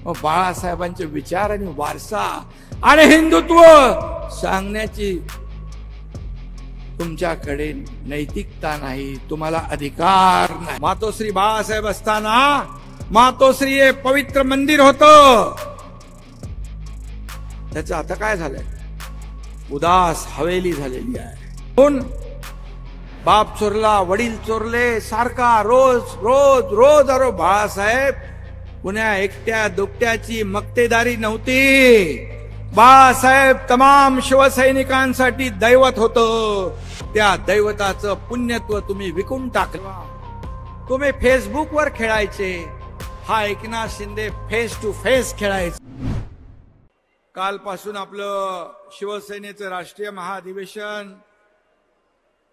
बाळासाहेबांचे विचार आणि वारसा आणि हिंदुत्व सांगण्याची तुमच्याकडे नैतिकता नाही, तुम्हाला अधिकार नाही। मातोश्री बाळासाहेब असताना मातोश्री हे पवित्र मंदिर होतं, त्याचं आता काय झालंय? उदास हवेली झालेली आहे। कोण बाप चोरला, वडील चोरले, सारखा रोज रोज रोज अरे बाळासाहेब पुण्या एकट्या दुकट्याची मक्तेदारी नव्हती। बाळासाहेब तमाम शिवसैनिकांसाठी दैवत होतं। त्या दैवताचं पुण्यत्व तुम्ही विकून टाकलं। तुम्ही फेसबुकवर खेळायचे, हा Eknath Shinde face to face खेळायचे। कालपासून आपलं शिवसेनेचं राष्ट्रीय महाधिवेशन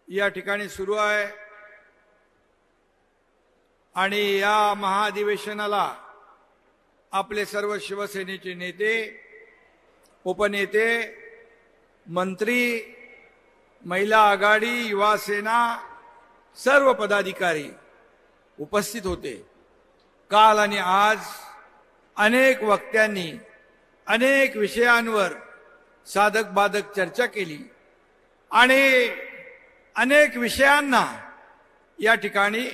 या ठिकाणी सुरू आहे आणि या महाधिवेशनाला आपले सर्व शिवसेनेचे नेते, उपनेते, मंत्री, महिला आघाडी, युवा सेना सर्व पदाधिकारी उपस्थित होते। काल आणि आज अनेक वक्त्यांनी अनेक विषयांवर साधक बाधक चर्चा केली आणि अनेक विषयांना या ठिकाणी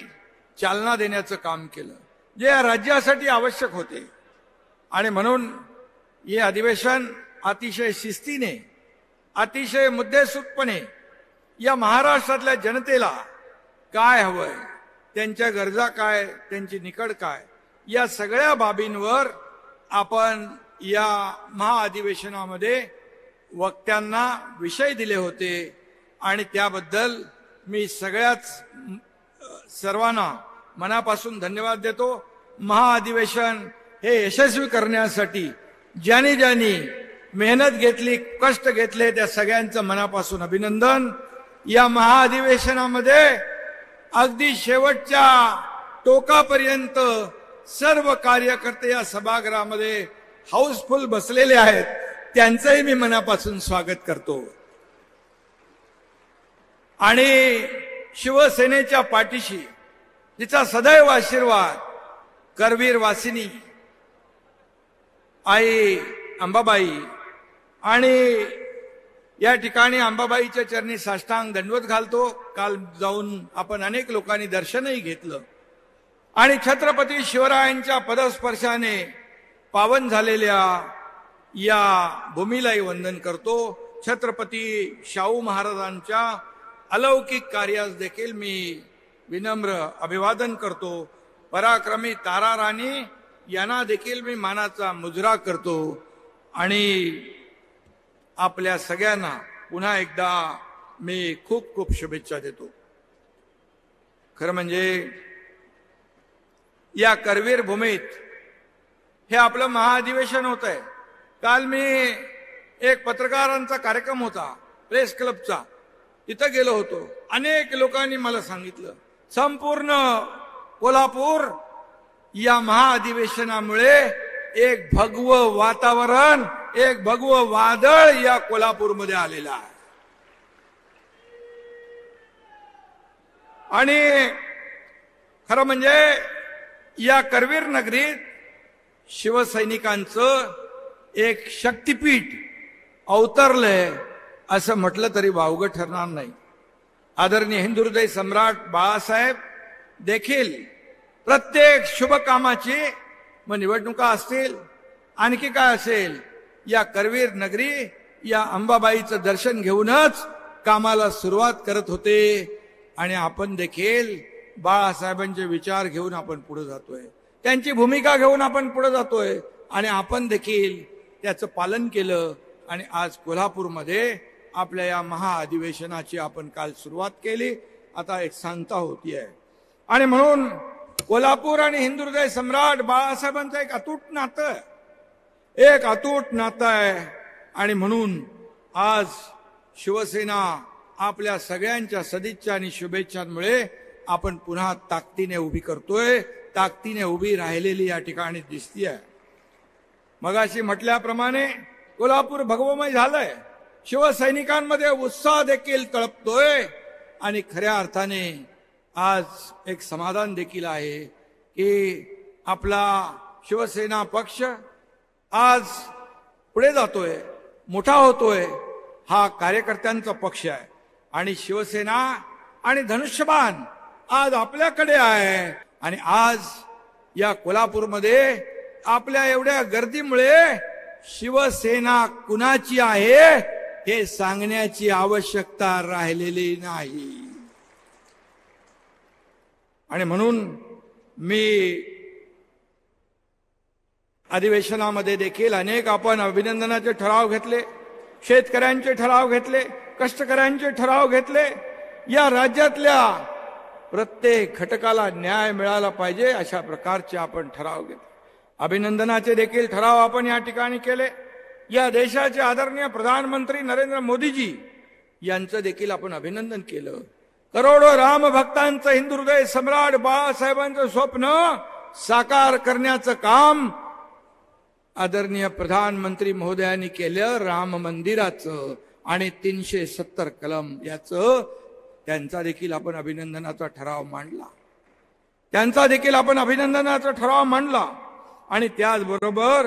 चालना देण्याचं काम केलं, जे या राज्यासाठी आवश्यक होते। आणि म्हणून हे अधिवेशन अतिशय शिस्तीने, अतिशय मुद्देसूदपणे या महाराष्ट्रातल्या जनतेला काय हवंय, त्यांच्या गरजा काय, त्यांची निकड काय, या सगळ्या बाबींवर आपण या महाअधिवेशनामध्ये वक्त्यांना विषय दिले होते आणि त्याबद्दल मी सर्वांना मनापासून धन्यवाद देतो। महाअधिवेशन हे यशस्वी करण्यासाठी ज्यांनी ज्यांनी मेहनत घेतली, कष्ट घेतले, त्या सगळ्यांचं मनापासून अभिनंदन। या महाअधिवेशनामध्ये अगदी शेवटच्या टोकापर्यंत सर्व कार्यकर्ते या सभागृहामध्ये हाऊसफुल बसलेले आहेत, त्यांचंही मी मनापासून स्वागत करतो। आणि शिवसेनेच्या पाठीशी जिचा सदैव आशीर्वाद करवीर वासिनी आई अंबाबाई, आणि या ठिकाणी अंबाबाईच्या चरणी साष्टांग दंडवत घालतो। काल जाऊन आपण अनेक लोकांनी दर्शनही घेतलं आणि छत्रपती शिवरायांच्या पदस्पर्शाने पावन झालेल्या या भूमीलाही वंदन करतो। छत्रपती शाहू महाराजांच्या अलौकिक कार्यास देखील मी विनम्र अभिवादन करतो। पराक्रमी तारा राणी यांना देखील मी मानाचा मुजरा करतो आणि आपल्या सगळ्यांना पुन्हा एकदा मी खूप खूप शुभेच्छा देतो। खरं म्हणजे या करवीर भूमीत हे आपलं महाअधिवेशन होत आहे। काल मी एक पत्रकारांचा कार्यक्रम होता प्रेस क्लबचा, तिथं गेलो होतो। अनेक लोकांनी मला सांगितलं संपूर्ण कोल्हापूर या महाअधिवेशनामुळे एक भगवं वातावरण, एक भगवं वादळ या कोल्हापूरमध्ये आलेलं आहे। आणि खरं म्हणजे या करवीर नगरीत शिवसैनिकांचं एक शक्तिपीठ अवतरलंय असं म्हटलं तरी वावगं ठरणार नाही। आदरणीय हिंदुहृदय सम्राट बाळासाहेब देखील प्रत्येक शुभ कामाची, मग निवडणुका असतील, आणखी काय असेल, या करवीर नगरी या अंबाबाईचं दर्शन घेऊनच कामाला सुरुवात करत होते। आणि आपण देखील बाळासाहेबांचे विचार घेऊन आपण पुढे जातोय, त्यांची भूमिका घेऊन आपण पुढे जातोय आणि आपण देखील त्याचं पालन केलं। आणि आज कोल्हापूरमध्ये आपल्या या महाअधिवेशनाची आपण काल सुरुवात केली, आता एक सांगता होती आहे। आणि म्हणून कोल्हापूर आणि हिंदुहृदय सम्राट बाळासाहेबांचं एक अतूट नातं आहे, एक अतूट नातं आहे। आणि म्हणून आज शिवसेना आपल्या सगळ्यांच्या सदिच्छा आणि शुभेच्छांमुळे आपण पुन्हा ताकदीने उभी करतोय, ताकदीने उभी राहिलेली या ठिकाणी दिसतीये। मगाशी म्हटल्याप्रमाणे कोल्हापूर भगवमय झालंय, शिवसैनिकांमध्ये उत्साह देखील तळपतोय आणि खऱ्या अर्थाने आज एक समाधान देखील आहे की आपला शिवसेना पक्ष आज पुढे जातोय, मोठा होतोय. हा कार्यकर्त्यांचा पक्ष आहे आणि शिवसेना आणि धनुष्यबाण आज आपल्याकडे आहे. आणि आज या कोल्हापूरमध्ये आपल्या एवढ्या गर्दीमुळे शिवसेना कुणाची आहे हे सांगण्याची आवश्यकता राहिलेली नाही. आणि म्हणून मी अधिवेशनामध्ये देखील अनेक आपण अभिनंदनाचे ठराव घेतले, शेतकऱ्यांचे ठराव घेतले, कष्टकऱ्यांचे ठराव घेतले. या राज्यातल्या प्रत्येक घटकाला न्याय मिळाला पाहिजे अशा प्रकारचे आपण ठराव घेतले. अभिनंदनाचे देखील ठराव आपण या ठिकाणी केले. या देशाचे आदरणीय प्रधानमंत्री नरेंद्र मोदीजी यांचं देखील आपण अभिनंदन केलं. करोडो रामभक्तांचं हिंदू हृदय सम्राट बाळासाहेबांचं स्वप्न साकार करण्याचं काम आदरणीय प्रधानमंत्री महोदयांनी केलं. राम मंदिराचं आणि 370 कलम याचं त्यांचा देखील आपण अभिनंदनाचा ठराव मांडला. त्यांचा देखील आपण अभिनंदनाचा ठराव मांडला. आणि त्याचबरोबर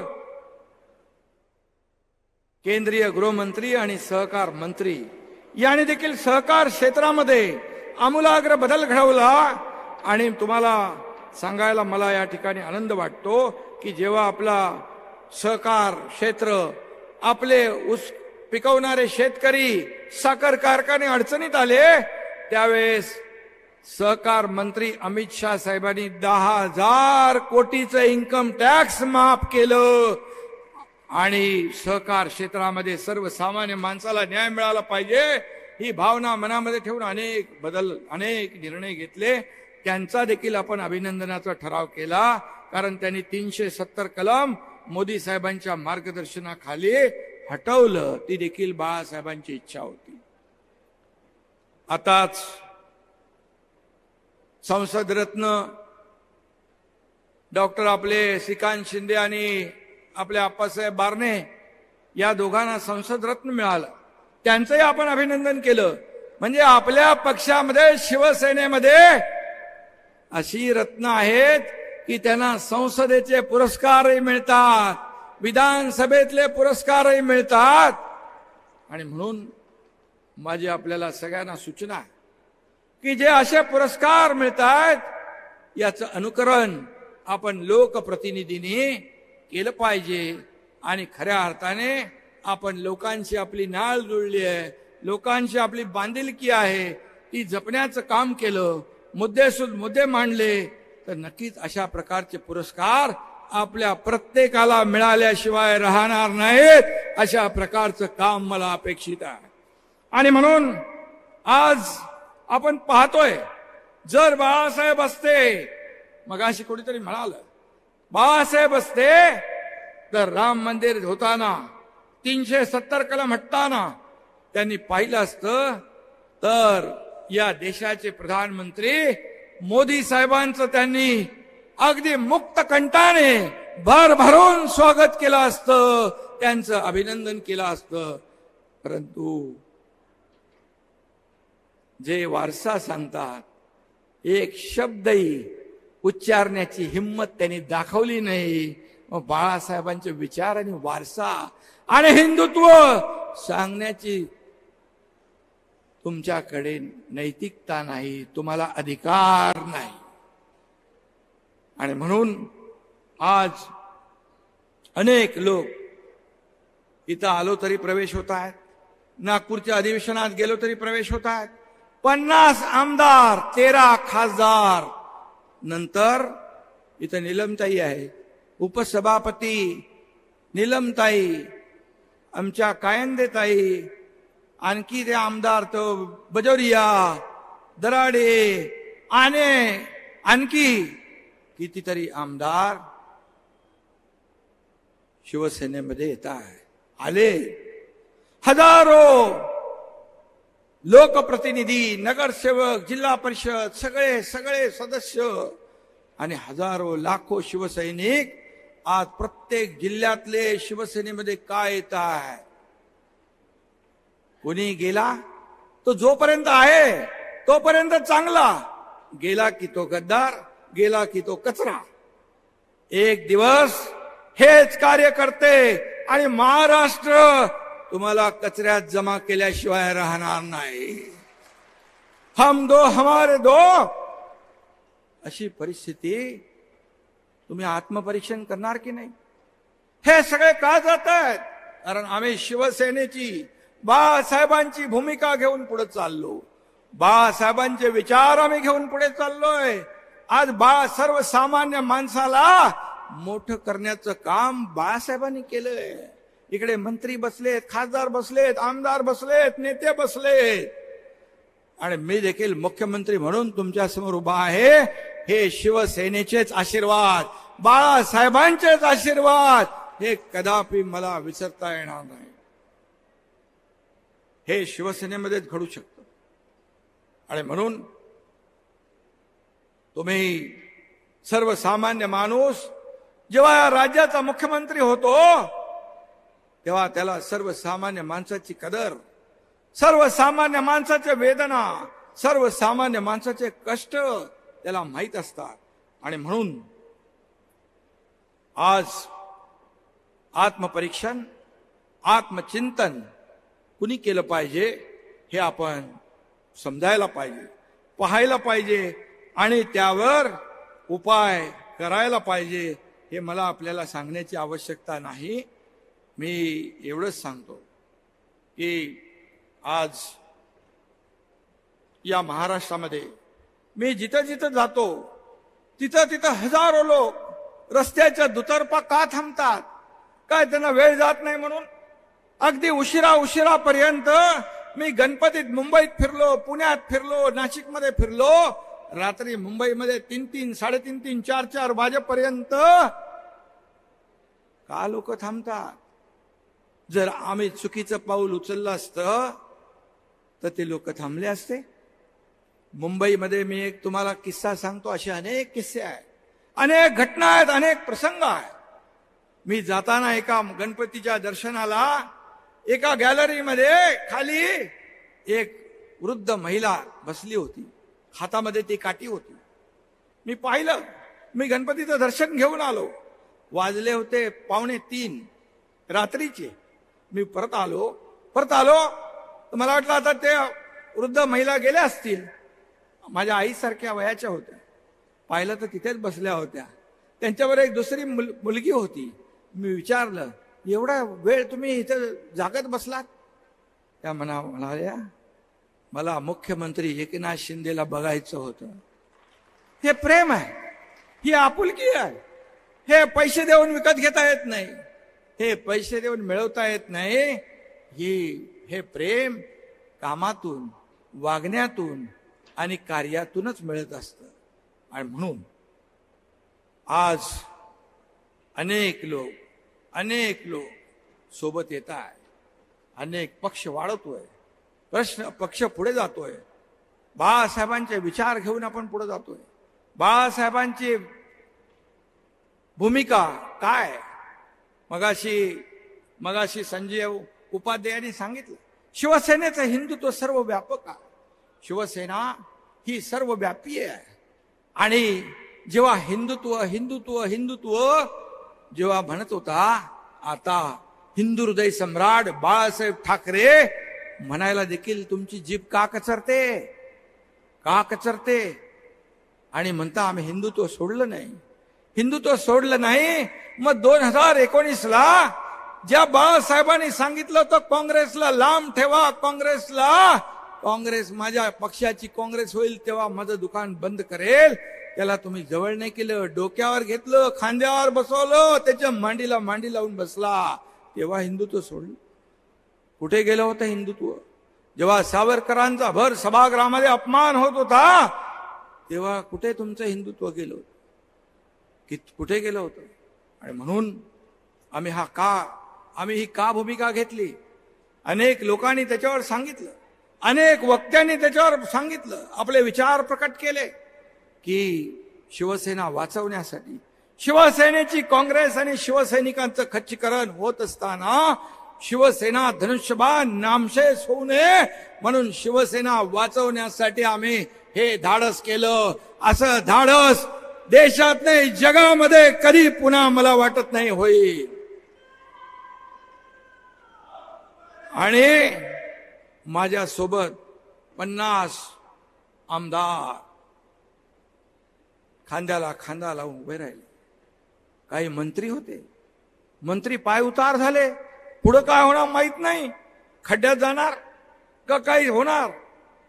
केंद्रीय गृहमंत्री आणि सहकार मंत्री यांनी देखील सहकार क्षेत्रामध्ये आमूलाग्र बदल घडवला. आणि तुम्हाला सांगायला मला या ठिकाणी आनंद वाटतो की जेव्हा आपला सहकार क्षेत्र, आपले ऊस पिकवणारे शेतकरी, साखर कारखाने अडचणीत आले त्यावेळेस सहकार मंत्री अमित शाह साहेबांनी 10,000 कोटीचं इन्कम टॅक्स माफ केलं. आणि सहकार क्षेत्रामध्ये सर्वसामान्य माणसाला न्याय मिळाला पाहिजे ही भावना मनामध्ये ठेवून अनेक निर्णय घेतले. त्यांचा देखील आपण अभिनंदनाचा ठराव केला. कारण त्यांनी 370 कलम मोदी साहेबांच्या मार्गदर्शनाखाली हटवलं. ती देखील बाळासाहेबांची इच्छा होती. आताच संसद रत्न डॉक्टर आपले श्रीकांत शिंदे आणि आपले आप्पासाहेब बारणे या दोघांना संसद रत्न मिळालं. त्यांचंही आपण अभिनंदन केलं. म्हणजे आपल्या पक्षामध्ये, शिवसेनेमध्ये अशी रत्न आहेत की त्यांना संसदेचे पुरस्कारही मिळतात, विधानसभेतले पुरस्कारही मिळतात. आणि म्हणून माझी आपल्याला सगळ्यांना सूचना आहे की जे असे पुरस्कार मिळतात याचं अनुकरण आपण लोकप्रतिनिधींनी केलं पाहिजे. आणि खऱ्या अर्थाने आपण लोकांची आपली नाळ जुळली आहे, लोकांची आपली बांधिलकी आहे, ती जपण्याचं काम केलं, मुद्दे मांडले तर नक्कीच अशा प्रकारचे पुरस्कार आपल्या प्रत्येकाला मिळाल्याशिवाय राहणार नाहीत. अशा प्रकारचं काम मला अपेक्षित आहे. आणि म्हणून आज आपण पाहतोय, जर बाळासाहेब असते, मगाशी कोणीतरी म्हणाल बाळासाहेब असते तर राम मंदिर होताना 370 कलम हटताना त्यांनी पाहिलं असतं तर या देशाचे प्रधानमंत्री मोदी साहेबांचं त्यांनी अगदी मुक्त कंठाने भरभरून स्वागत केलं असतं, त्यांचं अभिनंदन केलं असतं. परंतु जे वारसा सांगतात एक शब्दही उच्चारण्याची हिंमत त्यांनी दाखवली नाही. मग बाळासाहेबांचे विचार आणि वारसा आणि हिंदुत्व सांगण्याची तुमच्याकडे नैतिकता नाही, तुम्हाला अधिकार नाही. आणि म्हणून आज अनेक लोक इथं आलो तरी प्रवेश होत आहेत, नागपूरच्या अधिवेशनात गेलो तरी प्रवेश होत आहेत. 50 आमदार, 13 खासदार, नंतर इथं नीलमताई आहे, उपसभापती नीलमताई, आमच्या कायंदेताई, आणखी ते आमदार तो बजोरिया, दराडे आणि आणखी कितीतरी आमदार शिवसेनेमध्ये येत आहे. आले हजारो लोकप्रतिनिधी, नगरसेवक, जिल्हा परिषद, सगळे सदस्य आणि हजारो लाखो शिवसैनिक आज प्रत्येक जिल्ह्यातले शिवसेनेमध्ये काय येत आहे. कोणी गेला तो जोपर्यंत आहे तोपर्यंत चांगला, गेला की तो गद्दार, गेला की तो कचरा. एक दिवस हेच कार्य करते आणि महाराष्ट्र तुम्हाला कचऱ्यात जमा केल्याशिवाय राहणार नाही. हम दो हमारे दो, अशी परिस्थिती तुम्ही आत्मपरीक्षण करणार की नाही? हे सगळे का जात आहेत? कारण आम्ही शिवसेनेची, बाळासाहेबांची भूमिका घेऊन पुढे चाललो. बाळासाहेबांचे विचार आम्ही घेऊन पुढे चाललोय. आज सर्वसामान्य माणसाला मोठं करण्याचं काम बाळासाहेबांनी केलंय. इकडे मंत्री बसलेत, खासदार बसलेत, आमदार बसलेत, नेते बसलेत, आणि मी देखील मुख्यमंत्री म्हणून तुमच्या समोर उभा आहे. हे शिवसेनेचेच आशीर्वाद, बाळासाहेबांचेच आशीर्वाद, हे कदापि मला विसरता येणार नाही. हे शिवसेनेमध्येच घडू शकतं. आणि म्हणून तुम्ही सर्वसामान्य माणूस जेव्हा या राज्याचा मुख्यमंत्री होतो तेव्हा त्याला सर्वसामान्य माणसाची कदर, सर्वसामान्य माणसाच्या वेदना, सर्वसामान्य माणसाचे कष्ट त्याला माहीत असतात. आणि म्हणून आज आत्मपरीक्षण, आत्मचिंतन कुणी केलं पाहिजे हे आपण समजायला पाहिजे, पाहायला पाहिजे आणि त्यावर उपाय करायला पाहिजे. हे मला आपल्याला सांगण्याची आवश्यकता नाही. मी एवढंच सांगतो की आज या महाराष्ट्रामध्ये मी जिथं जिथं जातो तिथं तिथं हजारो लोक रस्त्याच्या दुतर्फा का थांबतात? काय त्यांना वेळ जात नाही म्हणून? अगदी उशिरापर्यंत मी गणपतीत मुंबईत फिरलो, पुण्यात फिरलो, नाशिकमध्ये फिरलो. रात्री मुंबईमध्ये 3-3, 3:30, 4-4 वाजेपर्यंत का लोक थांबतात? जर आम्ही चुकीचं पाऊल उचललं असतं तर ते लोक थांबले असते. मुंबईमध्ये मी एक तुम्हाला किस्सा सांगतो. असे अनेक किस्से आहेत, अनेक घटना आहेत, अनेक प्रसंग आहेत. मी जाताना एका गणपतीच्या दर्शनाला एका गॅलरीमध्ये खाली एक वृद्ध महिला बसली होती. हातामध्ये ती काठी होती. मी पाहिलं. मी गणपतीचं दर्शन घेऊन आलो. वाजले होते 2:45 रात्रीचे. मी परत आलो तर मला वाटलं आता ते वृद्ध महिला गेल्या असतील. माझ्या आईसारख्या वयाच्या होत्या. पाहिलं तर तिथेच बसल्या होत्या. त्यांच्यावर एक दुसरी मुलगी होती. मी विचारलं, एवढा वेळ तुम्ही इथं जागत बसलात? त्या म्हणाल्या, मला मुख्यमंत्री एकनाथ शिंदेला बघायचं होतं. हे प्रेम आहे, ही आपुलकी आहे. हे पैसे देऊन विकत घेता येत नाही, हे पैसे देऊन मिळवता येत नाही. हे प्रेम कामातून, वागण्यातून आणि कार्यातूनच मिळत असतं. आणि म्हणून आज अनेक लोक सोबत येत आहे. अनेक पक्ष वाढवतोय, पक्ष पुढे जातोय. बाळासाहेबांचे विचार घेऊन आपण पुढे जातोय. बाळासाहेबांची भूमिका काय? मगाशी संजय उपाध्यायांनी सांगितलं, शिवसेनेचं हिंदुत्व सर्वव्यापक आहे. शिवसेना ही सर्वव्यापी आहे. आणि जेव्हा हिंदुत्व जेव्हा म्हणत होता, आता हिंदू हृदय सम्राट बाळासाहेब ठाकरे म्हणायला देखील तुमची जीभ का कचरते? आणि म्हणता आम्ही हिंदुत्व सोडलं नाही. मग 2019ला ज्या बाळासाहेबांनी सांगितलं होतं काँग्रेसला लांब ठेवा, काँग्रेस माझ्या पक्षाची काँग्रेस होईल तेव्हा माझं दुकान बंद करेल, त्याला तुम्ही जवळ नाही केलं. डोक्यावर घेतलं, खांद्यावर बसवलं, त्याच्या मांडीला मांडी लावून बसला. तेव्हा हिंदुत्व सोडलं. कुठे गेलं होतं हिंदुत्व? जेव्हा सावरकरांचा भर सभागृहामध्ये अपमान होत होता तेव्हा कुठे तुमचं हिंदुत्व गेलं होतं? कुठे गेलं होतं? आणि म्हणून आम्ही ही का भूमिका घेतली? अनेक लोकांनी त्याच्यावर सांगितलं, अनेक वक्त्यांनी त्याच्यावर सांगितलं, आपले विचार प्रकट केले की शिवसेना वाचवण्यासाठी, शिवसेनेची काँग्रेस आणि शिवसैनिकांचं खच्चीकरण होत असताना शिवसेना धनुष्यबाण नामशेष होऊ नये म्हणून शिवसेना वाचवण्यासाठी आम्ही हे धाडस केलं. असं धाडस देशात नाही जगामध्ये कधी पुन्हा मला वाटत नाही होईल. आणि माझ्या सोबत 50 आमदार खांद्याला खांदा लावून उभे राहिले. काही मंत्री होते, मंत्री पाय उतार झाले. पुढे काय होणार माहित नाही, खड्ड्यात जाणार का काही होणार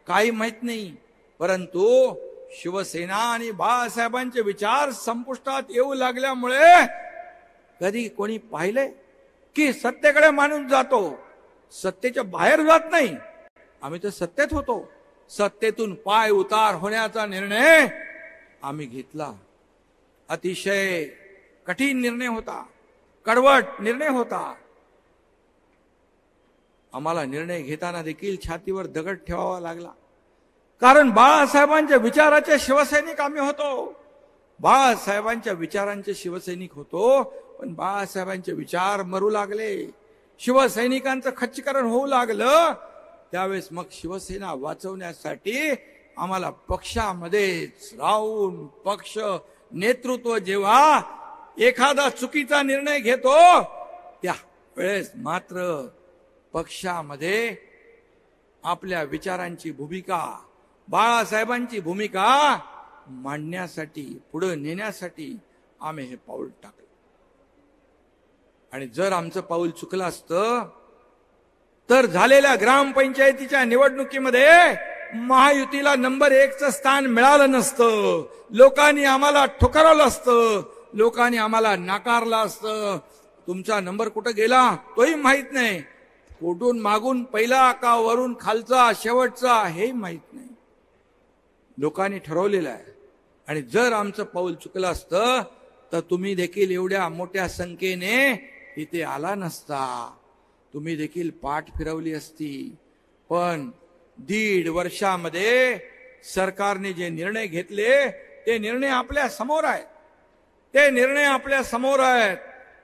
काही माहित नाही. परंतु शिवसेना आणि बाळासाहेबांचे विचार संपुष्टात येऊ लागल्यामुळे कधी कोणी पाहिले की सत्तेकडे माणूस जातो, सत्तेच्या बाहेर जात नाही. आम्ही तर सत्तेत होतो. सत्तेतून पाय उतार होण्याचा निर्णय आम्ही घेतला. अतिशय कठीण निर्णय होता, कडवट निर्णय होता. आम्हाला निर्णय घेताना देखील छातीवर दगड ठेवावा लागला. कारण बाळासाहेबांच्या विचाराचे शिवसैनिक आम्ही होतो. बाळासाहेबांच्या विचारांचे शिवसैनिक होतो. पण बाळासाहेबांचे विचार मरू लागले, शिवसैनिकांचं खच्चीकरण होऊ लागलं. त्यावेळेस मग शिवसेना वाचवण्यासाठी आम्हाला पक्षामध्येच राहून पक्ष नेतृत्व जेव्हा एखादा चुकीचा निर्णय घेतो त्या वेळेस मात्र पक्षामध्ये आपल्या विचारांची भूमिका, बाळासाहेबांची भूमिका मांडण्यासाठी, पुढे नेण्यासाठी आम्ही हे पाऊल टाकलं. आणि जर आमचं पाऊल चुकलं असतं तर झालेल्या ग्रामपंचायतीच्या निवडणुकीमध्ये महायुतीला नंबर 1चं स्थान मिळालं नसतं. लोकांनी आम्हाला ठोकरवलं असतं, लोकांनी आम्हाला नाकारलं असतं. तुमचा नंबर कुठं गेला तोही माहित नाही, कुठून मागून पहिला का वरून खालचा शेवटचा हे माहित नाही. लोकांनी ठरवलेलं आहे. आणि जर आमचं पाऊल चुकलं असतं तर तुम्ही देखील एवढ्या मोठ्या संख्येने इथे आला नसता, तुम्ही देखील पाठ फिरवली असती. पण 1.5 वर्षामध्ये सरकारने जे निर्णय घेतले ते निर्णय आपल्या समोर आहेत. ते निर्णय आपल्या समोर आहेत.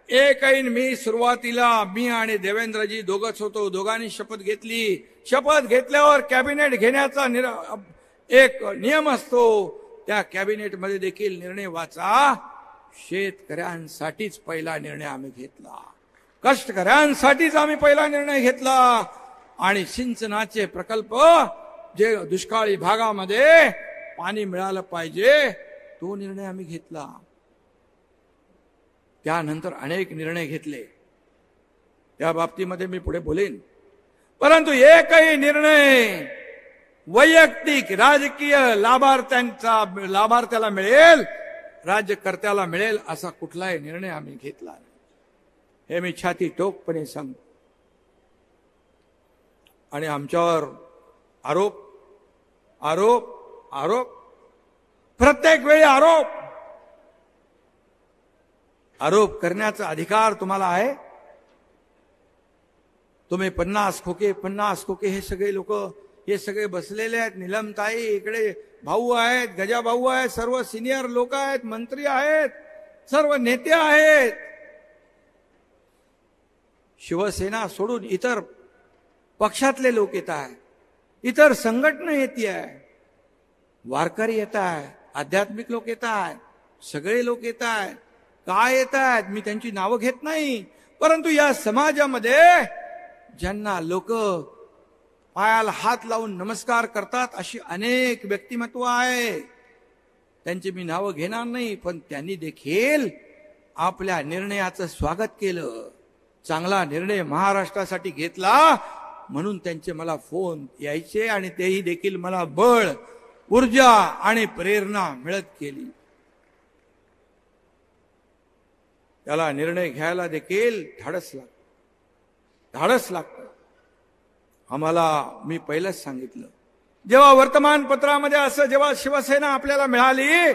एक ऐन मी सुरुवातीला मी आणि देवेंद्रजी दोघच होतो. दोघांनी शपथ घेतली. शपथ घेतल्यावर कॅबिनेट घेण्याचा एक नियम असतो. त्या कॅबिनेटमध्ये देखील निर्णय वाचा. शेतकऱ्यांसाठीच पहिला निर्णय आम्ही घेतला, कष्टकऱ्यांसाठीच आम्ही पहिला निर्णय घेतला. आणि सिंचनाचे प्रकल्प जे दुष्काळी भागामध्ये पाणी मिळालं पाहिजे तो निर्णय आम्ही घेतला. त्यानंतर अनेक निर्णय घेतले, त्या बाबतीमध्ये मी पुढे बोलेन. परंतु एकही निर्णय वैयक्तिक राजकीय लाभार्थ्याला मिळेल, राज्यकर्त्याला मिळेल असा कुठलाही निर्णय आम्ही घेतला नाही. हे मी छाती टोकपणे सांगतो. आणि आमच्यावर आरोप आरोप आरोप, प्रत्येक वेळी आरोप. आरोप करण्याचा अधिकार तुम्हाला आहे. तुम्ही 50 खोके हे सगळे लोक, हे सगळे बसलेले आहेत. निलमताई इकडे, भाऊ आहेत, गजा भाऊ आहेत, सर्व सिनियर लोक आहेत, मंत्री आहेत, सर्व नेते आहेत. शिवसेना सोडून इतर पक्षातले लोक येत आहेत, इतर संघटना येते आहे, वारकरी येत आहेत, आध्यात्मिक लोक येत आहेत, सगळे लोक येत आहेत. काय येत आहेत मी त्यांची नावं घेत नाही. परंतु या समाजामध्ये ज्यांना लोक पायाला हात लावून नमस्कार करतात अशी अनेक व्यक्तिमत्व आहे. त्यांची मी नावं घेणार नाही. पण त्यांनी देखील आपल्या निर्णयाचं स्वागत केलं. चांगला निर्णय महाराष्ट्रासाठी घेतला म्हणून त्यांचे मला फोन यायचे आणि तेही देखील मला बळ, ऊर्जा आणि प्रेरणा मिळत गेली. त्याला निर्णय घ्यायला देखील धाडस लागतं. आम्हाला मी पहिलंच सांगितलं, जेव्हा वर्तमानपत्रामध्ये असं जेव्हा शिवसेना आपल्याला मिळाली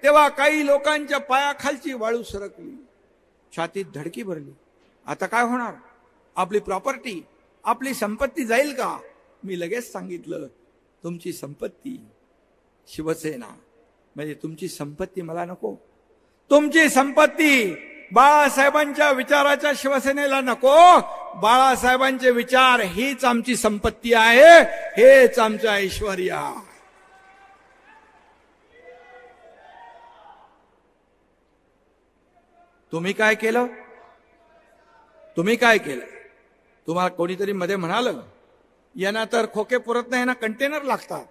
तेव्हा काही लोकांच्या पायाखालची वाळू सरकली, छातीत धडकी भरली. आता काय होणार? आपली प्रॉपर्टी, आपली संपत्ती जाईल का? मी लगेच सांगितलं, तुमची संपत्ती शिवसेना म्हणजे तुमची संपत्ती मला नको. तुमची संपत्ती बाळासाहेबांच्या विचाराच्या शिवसेनेला नको. बाळासाहेबांचे विचार हीच आमची संपत्ती आहे, हेच आमचं ऐश्वर्य. तुम्ही काय केलं? तुम्ही काय केलं? तुम्हाला कोणीतरी मध्ये म्हणालं यांना तर खोके पुरत नाही, यांना कंटेनर लागतात,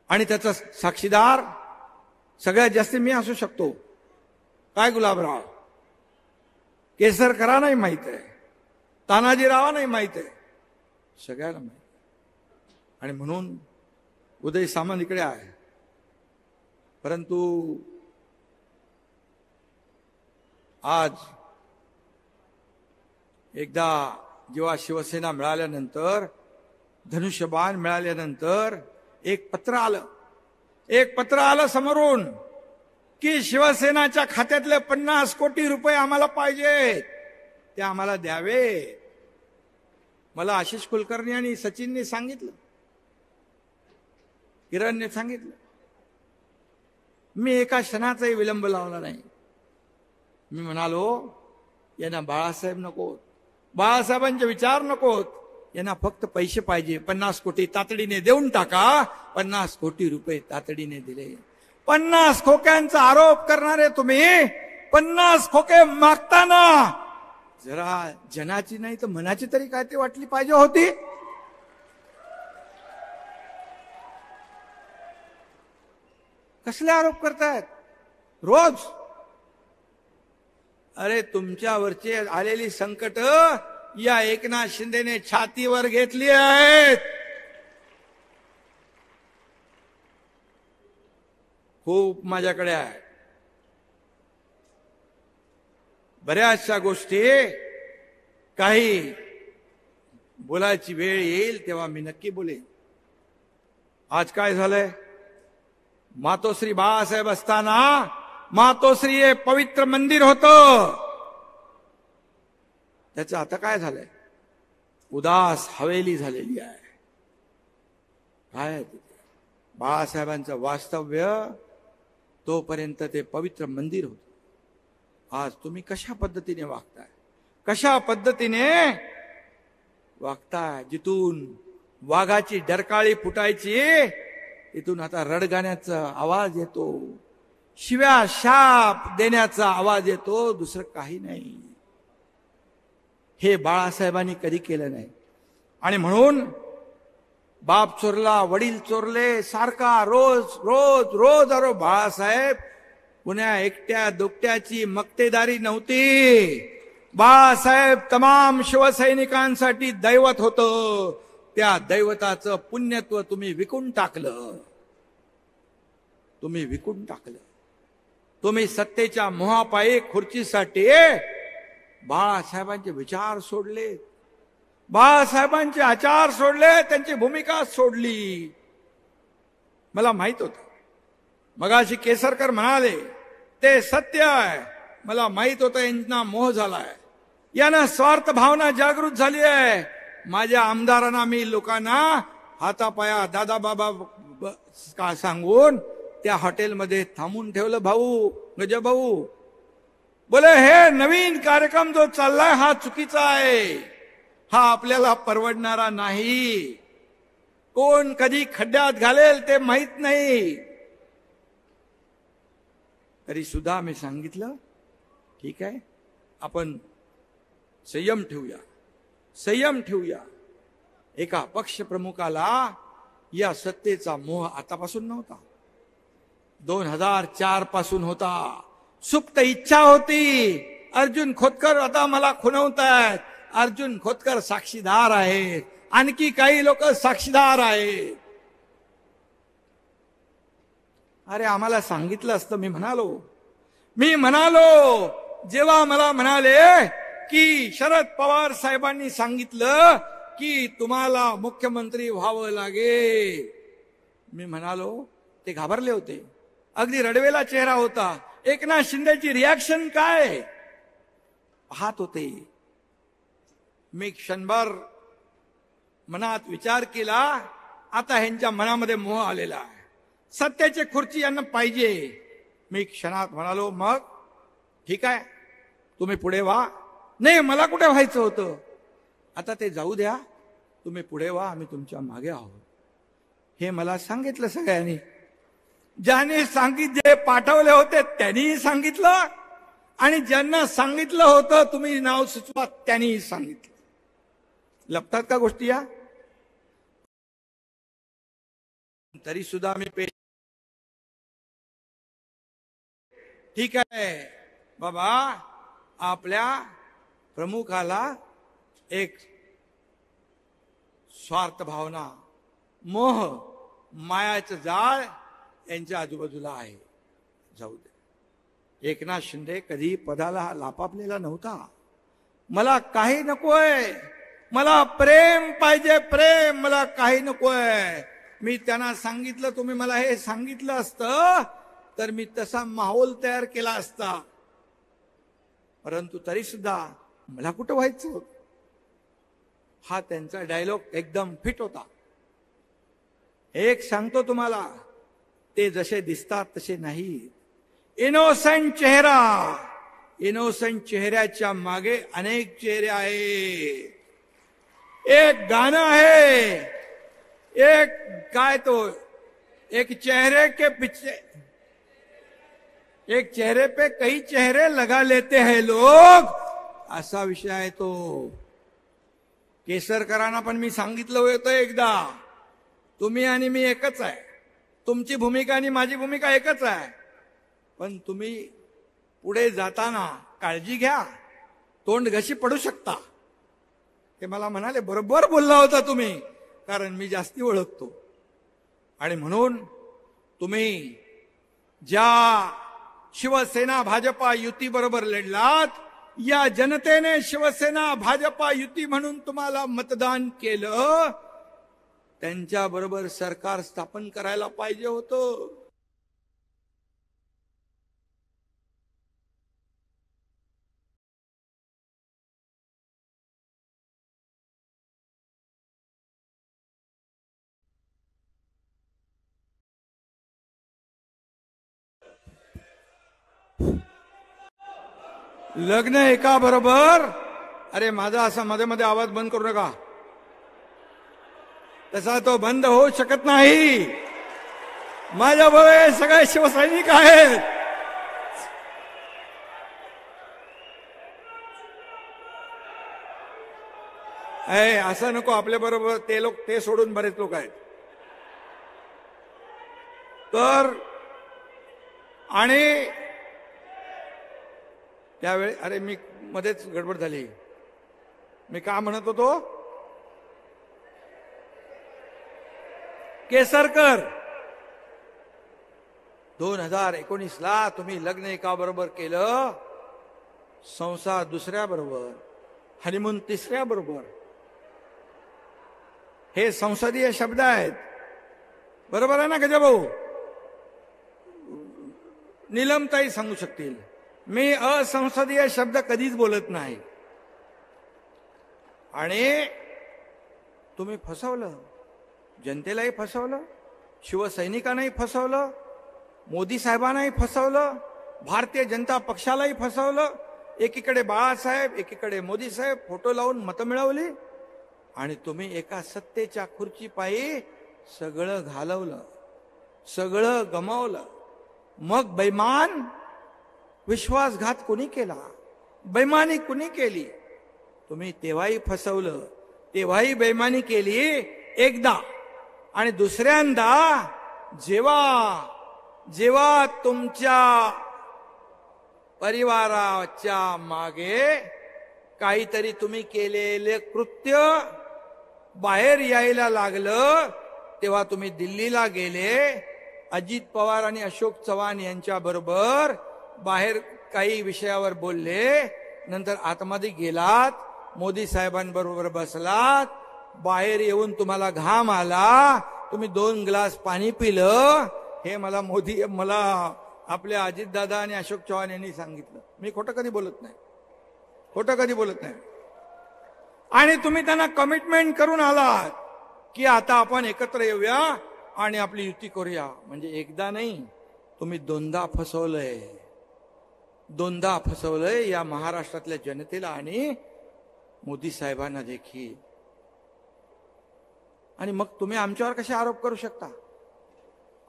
आणि त्याचा साक्षीदार सगळ्यात जास्त मी असू शकतो. काय गुलाबराव, केसरकरा नाही माहित आहे, तानाजीराव नाही माहित आहे, सगळ्याला माहित. आणि म्हणून उदय सामंत इकडे आहे. परंतु आज एकदा जेव्हा शिवसेना मिळाल्यानंतर, धनुष्यबाण मिळाल्यानंतर एक पत्र आलं समोरून की शिवसेनाच्या खात्यातले 50 कोटी रुपये आम्हाला पाहिजेत, ते आम्हाला द्यावे. मला आशिष कुलकर्णी आणि सचिनने सांगितलं, किरणने सांगितलं. मी एका क्षणाचाही विलंब लावला नाही. मी म्हणालो यांना बाळासाहेब नकोत, बाळासाहेबांचे विचार नकोत, यांना फक्त पैसे पाहिजे. 50 कोटी तातडीने देऊन टाका. 50 कोटी रुपये तातडीने दिले. 50 खोक्यांचा आरोप करणारे तुम्ही 50 खोके मागताना जरा जनाची नाही तर मनाची तरी काय ते वाटली पाहिजे होती. कसले आरोप करतायत रोज? अरे तुमच्यावरचे आलेली संकट या एकनाथ शिंदेने छातीवर घेतली आहेत. खूप माझ्याकडे आहे बऱ्याचशा गोष्टी. काही बोलायची वेळ येईल तेव्हा मी नक्की बोलेन. आज काय झालंय? मातोश्री बाळासाहेब असताना मातोश्री हे पवित्र मंदिर होतं, त्याचं आता काय झालंय? उदास हवेली झालेली आहे. काय बाळासाहेबांचं वास्तव्य तोपर्यंत ते पवित्र मंदिर होतं. आज तुम्ही कशा पद्धतीने वागताय, कशा पद्धतीने वागताय? जिथून वाघाची डरकाळी फुटायची तिथून आता रडगाण्याचा आवाज येतो, शिव्या शाप देण्याचा आवाज येतो, दुसरं काही नाही. हे बाळासाहेबांनी कधी केलं नाही. आणि म्हणून बाप चोरला, वडील चोरले, सारखा रोज रोज रोज. अरे बाळासाहेब पुण्या एकट्या दुकट्याची मक्तेदारी नव्हती. बाळासाहेब तमाम शिवसैनिकांसाठी दैवत होतं. त्या दैवताचं पुण्यत्व तुम्ही विकून टाकलं. तुम्ही सत्तेच्या मोहापायी खुर्चीसाठी बाळासाहेबांचे विचार सोडले, बाळासाहेबांचे आचार सोडले, त्यांची भूमिका सोडली. मला माहित होतं. मगाशी केसरकर म्हणाले ते सत्य आहे. मला माहित होतं यांना मोह झालाय, यांना स्वार्थ भावना जागृत झाली आहे. माझ्या आमदारांना मी लोकांना हातापाया दादा बाबा का सांगून त्या हॉटेलमध्ये थांबून ठेवलं. भाऊ गजब भाऊ बोले हे नवीन कार्यक्रम जो चाललाय हा चुकीचा आहे, हा आपल्याला परवडणारा नाही. कोण कधी खड्ड्यात घालेल ते माहित नाही. तरी सुद्धा मी सांगितलं ठीक आहे, आपण संयम ठेवूया. एका पक्ष प्रमुखाला या सत्तेचा मोह आतापासून नव्हता, 2004 पासून होता. सुप्त इच्छा होती. अर्जुन खोतकर आता मला खुणवतायत. अर्जुन खोतकर साक्षीदार आहेत, आणखी काही लोक साक्षीदार आहेत. अरे आम्हाला सांगितलं असतं. मी म्हणालो जेव्हा मला म्हणाले की शरद पवार साहेबांनी सांगितलं की तुम्हाला मुख्यमंत्री व्हावं लागेल, मी म्हणालो ते घाबरले होते. अगदी रडवेला चेहरा होता. एकनाथ शिंदेची रिॲक्शन काय पाहत होते. मी क्षणभर मनात विचार केला, आता ह्यांच्या मनामध्ये मोह आलेला आहे, सत्याची खुर्ची यांना पाहिजे. मी क्षणात म्हणालो मग ठीक आहे तुम्ही पुढे व्हा. नाही मला कुठे व्हायचं होतं, आता ते जाऊ द्या, तुम्ही पुढे व्हा, आम्ही तुमच्या मागे आहोत. हे मला सांगितलं सगळ्यांनी. ज्याने जे पाठवले होते त्यांनी सांगितलं, आणि ज्यांना सांगितलं होतं तुम्ही नाव सुचवा त्यांनीही सांगितलं. लपतात का गोष्टी या? तरी सुद्धा मी ठीक आहे बाबा, आपल्या प्रमुखाला एक स्वार्थ भावना, मोह, मायाचं जाळ यांच्या आजूबाजूला आहे. जाऊ दे. एकनाथ शिंदे कधी पदाला लापापलेला नव्हता. मला काही नकोय, मला प्रेम पाहिजे, प्रेम, मला काही नकोय. मी त्यांना सांगितलं, तुम्ही मला हे सांगितलं असतं तर मी तसा माहोल तयार केला असता. परंतु तरी सुद्धा मला कुठं व्हायचं. हा त्यांचा डायलॉग एकदम फिट होता. एक सांगतो तुम्हाला, ते जसे दिसतात तसे नाही. इनोसेंट चेहरा, इनोसेंट चेहऱ्याच्या मागे अनेक चेहरे आहेत. एक गाणं आहे, एक काय तो, एक चेहरे के पीछे, एक चेहरे पे कई चेहरे लगा लेते हैं लोग, असा विषय आहे तो. केसरकरांना पण मी सांगितलं होतं एकदा, तुम्ही आणि मी एकच आहे, तुमची भूमिका आणि माझी भूमिका एकच आहे, पण तुम्ही पुढे जाताना काळजी घ्या, तोंड घशी पडू शकता. ते मला म्हणाले, बरोबर बोलला होता तुम्ही, कारण मी जास्ती ओळखतो. आणि म्हणून तुम्ही ज्या शिवसेना भाजपा युती बरोबर लढलात, या जनतेने शिवसेना भाजपा युती म्हणून तुम्हाला मतदान केलं, त्यांच्या बरोबर सरकार स्थापन करायला पाहिजे होतं. लग्न एका बरोबर, अरे माझा असा मध्ये मध्ये आवाज बंद करू नका, तसा तो बंद होऊ शकत नाही. माझ्या बरोबर सगळे शिवसैनिक आहेत. असं नको, आपल्या बरोबर ते लोक, ते सोडून बरेच लोक आहेत. तर आणि त्यावेळी, अरे मी मध्येच गडबड झाली, मी का म्हणत होतो, केसरकर 2019 ला तुम्ही लग्न एका बरोबर केलं, संसार दुसऱ्या बरोबर, हनीमून तिसऱ्या बरोबर. हे संसदीय शब्द आहेत, बरोबर आहे ना गजाभाऊ? नीलमताई सांगू शकतील. मी असंसदीय शब्द कधीच बोलत नाही. आणि तुम्ही फसवलं, जनतेलाही फसवलं, शिवसैनिकांनाही फसवलं, मोदी साहेबांनाही फसवलं, भारतीय जनता पक्षालाही फसवलं. एकीकडे बाळासाहेब, एकीकडे मोदी साहेब, फोटो लावून मतं मिळवली. आणि तुम्ही एका सत्तेच्या खुर्चीपायी सगळं घालवलं, सगळं गमावलं. मग बेईमान, विश्वासघात कुणी केला, बेईमानी कुणी केली? तुम्ही तेव्हाही फसवलं, तेव्हाही बेईमानी केली एकदा. आणि दुसऱ्यांदा जेव्हा जेव्हा तुमच्या परिवाराच्या मागे काहीतरी तुम्ही केलेले कृत्य बाहेर यायला लागलं, तेव्हा तुम्ही दिल्लीला गेले, अजित पवार आणि अशोक चव्हाण यांच्या बरोबर बाहेर काही विषयावर बोलले, नंतर आतमध्ये गेलात, मोदी साहेबांबरोबर बसलात, बाहेर येऊन तुम्हाला घाम आला, तुम्ही 2 ग्लास पाणी पिलं. हे मला आपल्या अजितदादा आणि अशोक चव्हाण यांनी सांगितलं. मी खोटं कधी बोलत नाही, खोटं कधी बोलत नाही. आणि तुम्ही त्यांना कमिटमेंट करून आलात की आता आपण एकत्र येऊया आणि आपली युती करूया. म्हणजे एकदा नाही, तुम्ही दोनदा फसवलंय, दोनदा फसवलंय या महाराष्ट्रातल्या जनतेला आणि मोदी साहेबांना देखील. आणि मग तुम्ही आमच्यावर कसे आरोप करू शकता?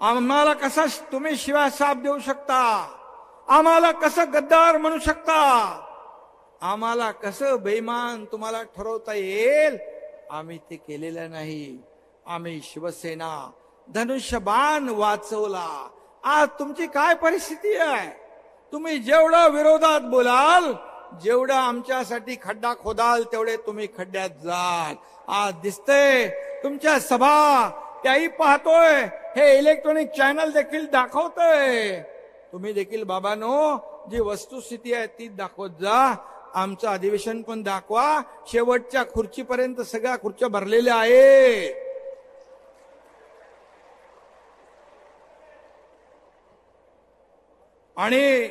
आम्हाला कसा तुम्ही शिवाय साप देऊ शकता? आम्हाला कसं गद्दार म्हणू शकता, आम्हाला कसं बेईमान तुम्हाला ठरवता येईल, आम्ही ते केलेलं नाही. आम्ही शिवसेना धनुष्यबाण वाचवला. आज तुमची काय परिस्थिती आहे? तुम्ही जेवढं विरोधात बोलाल, जेवढं आमच्यासाठी खड्डा खोदाल, तेवढे तुम्ही खड्ड्यात जाल. आज दिसतंय तुमच्या सभा, त्याही पाहतोय, हे इलेक्ट्रॉनिक चॅनल देखील दाखवतोय. तुम्ही देखील बाबांनो, जी वस्तुस्थिती आहे ती दाखवत जा. आमचं अधिवेशन पण दाखवा. शेवटच्या खुर्चीपर्यंत सगळ्या खुर्च्या भरलेल्या आहेत. आणि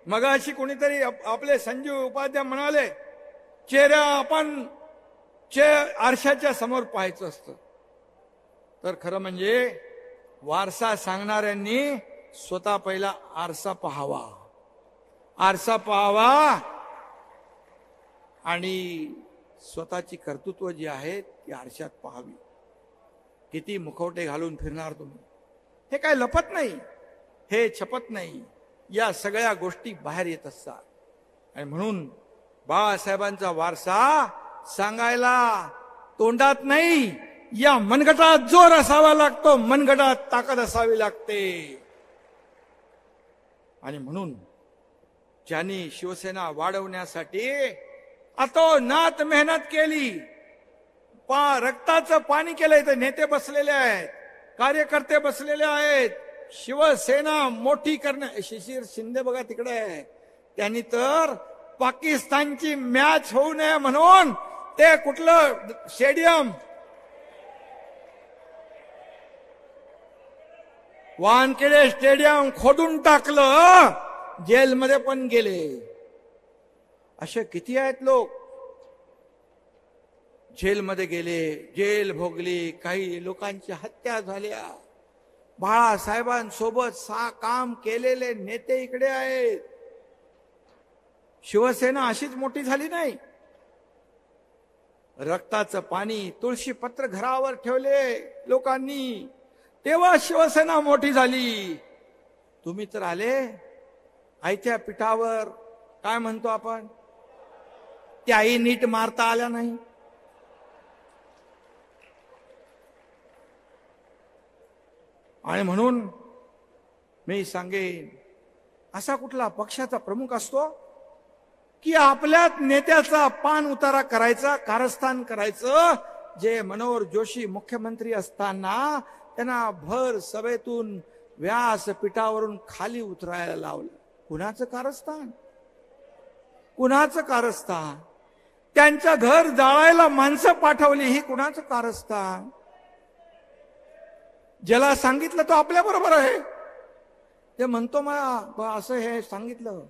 मगाशी कोणीतरी आपले संजीव उपाध्याय म्हणाले, चेहरा आपण आरशाच्या समोर पाहायचं असतं. तर खरं म्हणजे वारसा सांगणाऱ्यांनी स्वतः पहिला आरसा पाहावा, आरसा पाहावा आणि स्वतःची कर्तृत्व जी आहेत ती आरशात पाहावी. किती मुखवटे घालून फिरणार तुम्ही? हे काय लपत नाही, हे छपत नाही. या सगळ्या गोष्टी बाहेर येत असतात. आणि म्हणून बाळासाहेबांचा वारसा सांगायला तोंडात नाही, या मनगटात जोर असावा लागतो, मनगटात ताकद असावी लागते. आणि म्हणून ज्यांनी शिवसेना वाढवण्यासाठी अतोनात मेहनत केली, रक्ताचं पाणी केलंय, तर नेते बसलेले आहेत, कार्यकर्ते बसलेले आहेत. शिवसेना मोठी करण्या, शिशिर शिंदे बघा तिकडे आहे, त्यांनी तर पाकिस्तानची मॅच होऊ नये म्हणून ते कुठलं स्टेडियम, वानखेडे स्टेडियम खोदून टाकलं, जेलमध्ये पण गेले. असे किती आहेत लोक जेलमध्ये गेले, जेल भोगली, काही लोकांची हत्या झाल्या. बाळासाहेबांसोबत काम केलेले नेते इकडे आहेत. शिवसेना अशीच मोठी झाली नाही. रक्ताचं पाणी, तुळशी पत्र घरावर ठेवले लोकांनी, तेव्हा शिवसेना मोठी झाली. तुम्ही तर आले आयत्या पिठावर, काय म्हणतो आपण, त्याही नीट मारता आल्या नाही. आणि म्हणून मी सांगेन, असा कुठला पक्षाचा प्रमुख असतो की आपल्याच नेत्याचा पान उतारा करायचा, कारस्थान करायचं. जे मनोहर जोशी मुख्यमंत्री असताना त्यांना भर सभेतून व्यासपीठावरून खाली उतरायला लावलं. कुणाचं कारस्थान, कुणाचं कारस्थान? त्यांचं घर जाळायला माणसं पाठवली, ही कुणाचं कारस्थान? ज्याला सांगितलं तो आपल्या बरोबर आहे, ते म्हणतो मला असं हे सांगितलं.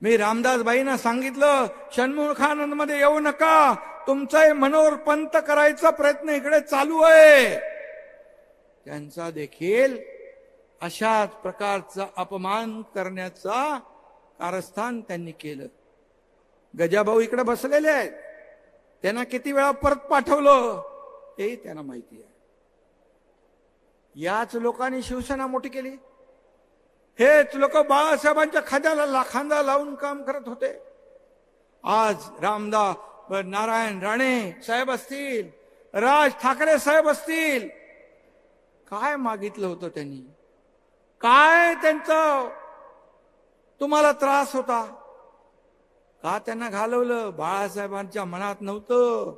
मी रामदासबाईंना सांगितलं, षण्मुख खानांमध्ये येऊ नका, तुमचा मनोहर पंत करायचा प्रयत्न इकडे चालू आहे. त्यांचा देखील अशाच प्रकारचा अपमान करण्याचा कारस्थान त्यांनी केलं. गजाभाऊ इकडे बसलेले आहेत, त्यांना किती वेळा परत पाठवलं तेही त्यांना माहिती आहे. याच लोकांनी शिवसेना मोठी केली. हेच लोक बाळासाहेबांच्या खांदा लावून काम करत होते. आज नारायण राणे साहेब असतील, राज ठाकरे साहेब असतील, काय मागितलं होतं त्यांनी? काय त्यांचा तुम्हाला त्रास होता? का त्यांना घालवलं? बाळासाहेबांच्या मनात नव्हतं.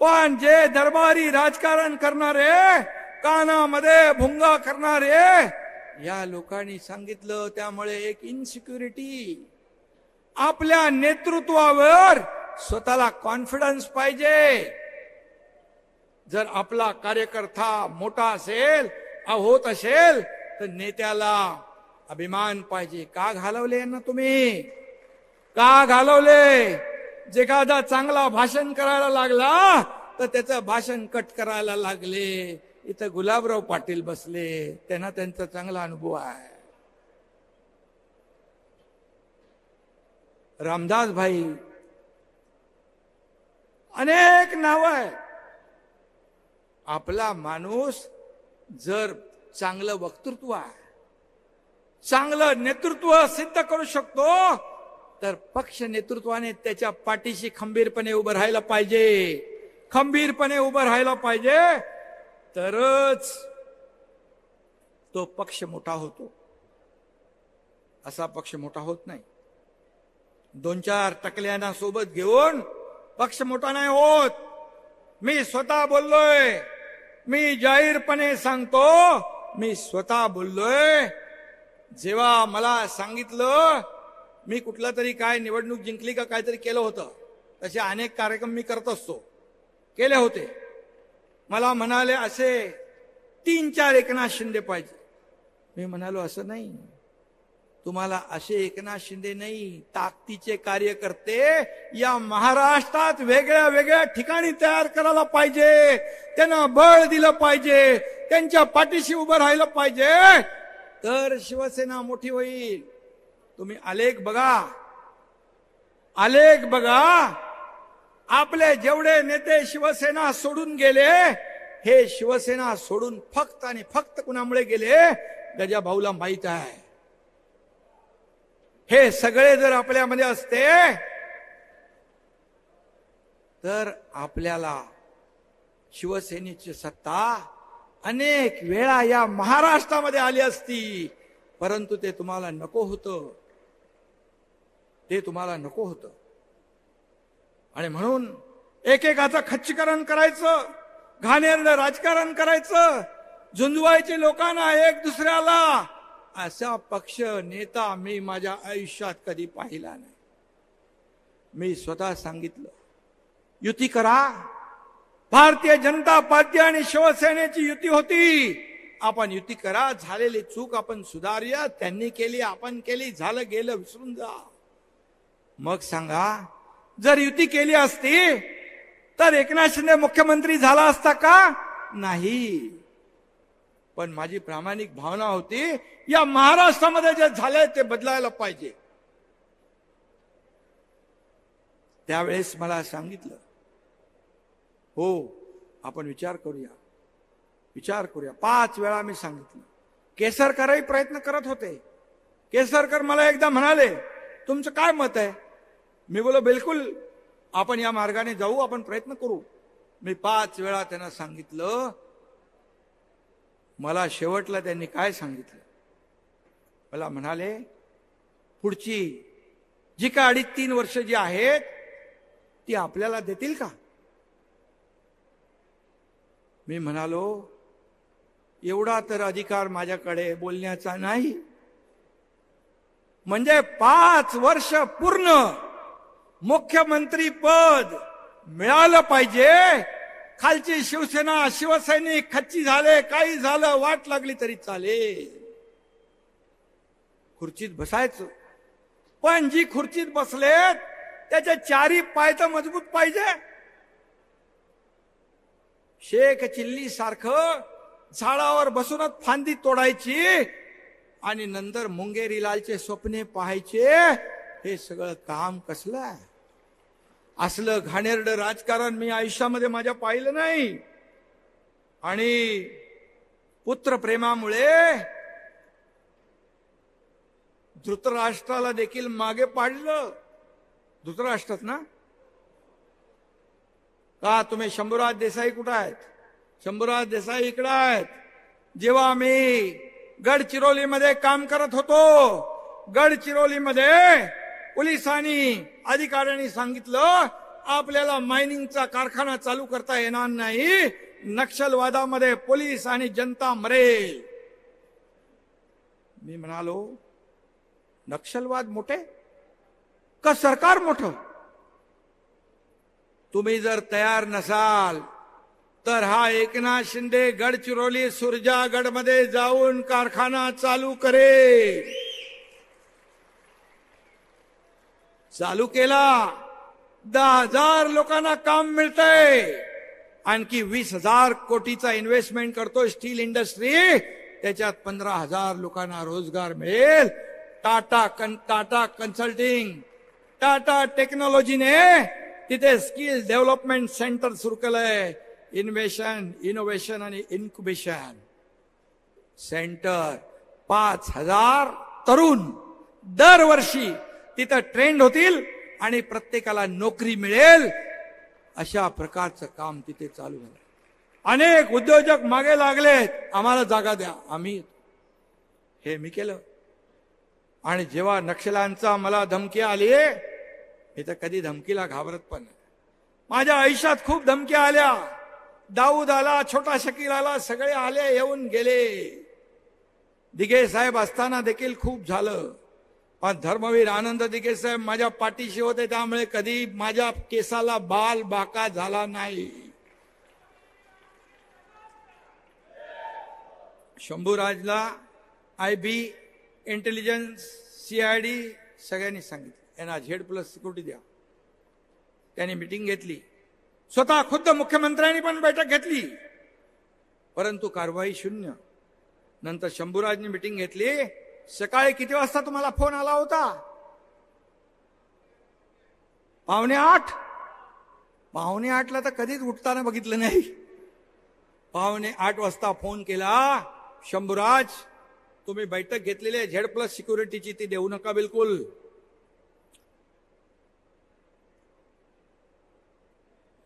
पण जे दरबारी राजकारण करणारे, कानामध्ये भुंगा करणारे या लोकांनी सांगितलं. त्यामुळे एक इन्सिक्युरिटी, आपल्या नेतृत्वावर स्वतःला कॉन्फिडन्स पाहिजे. जर आपला कार्यकर्ता मोठा असेल, होत असेल, तर नेत्याला अभिमान पाहिजे. का घालवले यांना तुम्ही? का घालवले? जे एखादा चांगला भाषण करायला लागला तर त्याचं भाषण कट करायला लागले. इथं गुलाबराव पाटील बसले, त्यांना त्यांचा चांगला अनुभव आहे. रामदास भाई, अनेक नाव आहे. आपला माणूस जर चांगलं वक्तृत्व आहे, चांगलं नेतृत्व सिद्ध करू शकतो तर पक्ष नेतृत्वाने त्याच्या पाठीशी खंबीरपणे उभं राहायला पाहिजे. खंबीरपणे उभं राहायला पाहिजे, तरच तो पक्ष मोठा होतो. असा पक्ष मोठा होत नाही. 2-4 टकल्यांना सोबत घेऊन पक्ष मोठा नाही होत. मी स्वतः बोललोय, मी जाहीरपणे सांगतो, मी स्वतः बोललोय. जेव्हा मला सांगितलं मी कुठला तरी काय निवडणूक जिंकली का काहीतरी केलं होतं, तसे अनेक कार्यक्रम मी करत असतो, केले होते. मला म्हणाले असे 3-4 एकनाथ शिंदे पाहिजे. मी म्हणालो असं नाही, तुम्हाला असे एकनाथ शिंदे नाही, ताकदीचे कार्यकर्ते या महाराष्ट्रात वेगळ्या वेगळ्या ठिकाणी तयार करायला पाहिजे. त्यांना बळ दिलं पाहिजे, त्यांच्या पाठीशी उभं राहिलं पाहिजे, तर शिवसेना मोठी होईल. तुम्ही आलेख बघा, आलेख बघा. आपले जेवढे नेते शिवसेना सोडून गेले, हे शिवसेना सोडून फक्त आणि फक्त कुणामुळे गेले, गजाभाऊला माहित आहे. हे सगळे जर आपल्यामध्ये असते तर आपल्याला शिवसेनेची सत्ता अनेक वेळा या महाराष्ट्रामध्ये आली असती. परंतु ते तुम्हाला नको होतं, ते तुम्हाला नको होतं. आणि म्हणून एकेकाचं खच्चीकरण करायचं, घाणेरडं राजकारण करायचं, झुंजवायचे लोकांना एक दुसऱ्याला. असा पक्ष नेता मी माझ्या आयुष्यात कधी पाहिला नाही. मी स्वतः सांगितलं, युती करा. भारतीय जनता पार्टी आणि शिवसेनेची युती होती. आपण युती करा, झालेली चूक आपण सुधारूया. त्यांनी केली, आपण केली, झालं गेलं विसरून जा. मग सांगा, जर युती केली असती तर एकनाथ शिंदे मुख्यमंत्री झाला असता का? नाही. पण माझी प्रामाणिक भावना होती, या महाराष्ट्रामध्ये जे झालंय ते बदलायला पाहिजे. त्यावेळेस मला सांगितलं, हो आपण विचार करूया, विचार करूया. 5 वेळा मी सांगितलं. केसरकरही प्रयत्न करत होते. केसरकर मला एकदा म्हणाले, तुमचं काय मत आहे? मी बोलो बिलकुल आपण या मार्गाने जाऊ, आपण प्रयत्न करू. मी 5 वेळा त्यांना सांगितलं. मला शेवटला त्यांनी काय सांगितलं, मला म्हणाले, पुढची जी का 2.5-3 वर्ष जी आहेत ती आपल्याला देतील का? मी म्हणालो, एवढा तर अधिकार माझ्याकडे बोलण्याचा नाही. म्हणजे 5 वर्ष पूर्ण मुख्यमंत्री पद मिळालं पाहिजे. खालची शिवसेना, शिवसैनिक खच्ची झाले, काही झालं, वाट लागली तरी चालेल, खुर्चीत बसायचं. पण जी खुर्चीत बसलेत त्याचे 4ही पाय तर मजबूत पाहिजे. शेख चिल्ली सारखं झाडावर बसूनच फांदी तोडायची आणि नंतर मुंगेरीलालचे स्वप्ने पाहायचे, हे सगळं काम कसलं आहे? असलं घाणेरडं राजकारण मी आयुष्यामध्ये माझ्या पाहिलं नाही. आणि पुत्रप्रेमामुळे धृतराष्ट्राला देखील मागे पाडलं. धृतराष्ट्रात ना का तुम्ही शंभूराज देसाई कुठं आहेत? शंभूराज देसाई इकडं आहेत. जेव्हा आम्ही गडचिरोलीमध्ये काम करत होतो, गडचिरोलीमध्ये पोलिसांनी अधिकाऱ्यांनी सांगितलं, आपल्याला मायनिंगचा कारखाना चालू करता येणार नाही, नक्षलवादामध्ये पोलीस आणि जनता मरेल. मी म्हणालो, नक्षलवाद मोठे का सरकार मोठं? तुम्ही जर तयार नसाल तर हा एकनाथ शिंदे गडचिरोली सुरजागडमध्ये जाऊन कारखाना चालू करेल. चालू केला, 10,000 लोकांना काम मिळतंय. आणखी 20,000 कोटीचा इन्व्हेस्टमेंट करतोय स्टील इंडस्ट्री, त्याच्यात 15,000 लोकांना रोजगार मिळेल. टाटा कन्सल्टिंग, टाटा टेक्नॉलॉजीने तिथे स्किल डेव्हलपमेंट सेंटर सुरू केलंय. इनोव्हेशन आणि इन्क्युबेशन सेंटर. 5,000 तरुण दरवर्षी तिथं ट्रेंड होतील आणि प्रत्येकाला नोकरी मिळेल, अशा प्रकारचं काम तिथे चालू झालं. अनेक उद्योजक मागे लागलेत, आम्हाला जागा द्या, आम्ही हे मी केलं. आणि जेव्हा नक्षल्यांचा मला धमकी आली, मी तर कधी धमकीला घाबरत पण नाही. माझ्या आयुष्यात खूप धमक्या आल्या. दाऊद आला, छोटा शकील आला, सगळे आले, येऊन गेले. दिघे साहेब असताना देखील खूप झालं, पण धर्मवीर आनंद दिघे साहेब माझ्या पाठीशी होते, त्यामुळे कधी माझ्या केसाला बाल बाका झाला नाही. शंभूराजला IB, इंटेलिजन्स, CID सगळ्यांनी सांगितलं यांना Z+ सिक्युरिटी द्या. त्यांनी मीटिंग घेतली, स्वतः खुद्द मुख्यमंत्र्यांनी पण बैठक घेतली, परंतु कारवाई शून्य. नंतर शंभूराजनी मीटिंग घेतली. सकाळी किती वाजता तुम्हाला फोन आला होता? 7:45. 7:45ला तर कधीच उठताना बघितलं नाही. 7:45 वाजता फोन केला, शंभूराज तुम्ही बैठक घेतलेली आहे Z+ सिक्युरिटीची, ती देऊ नका बिलकुल.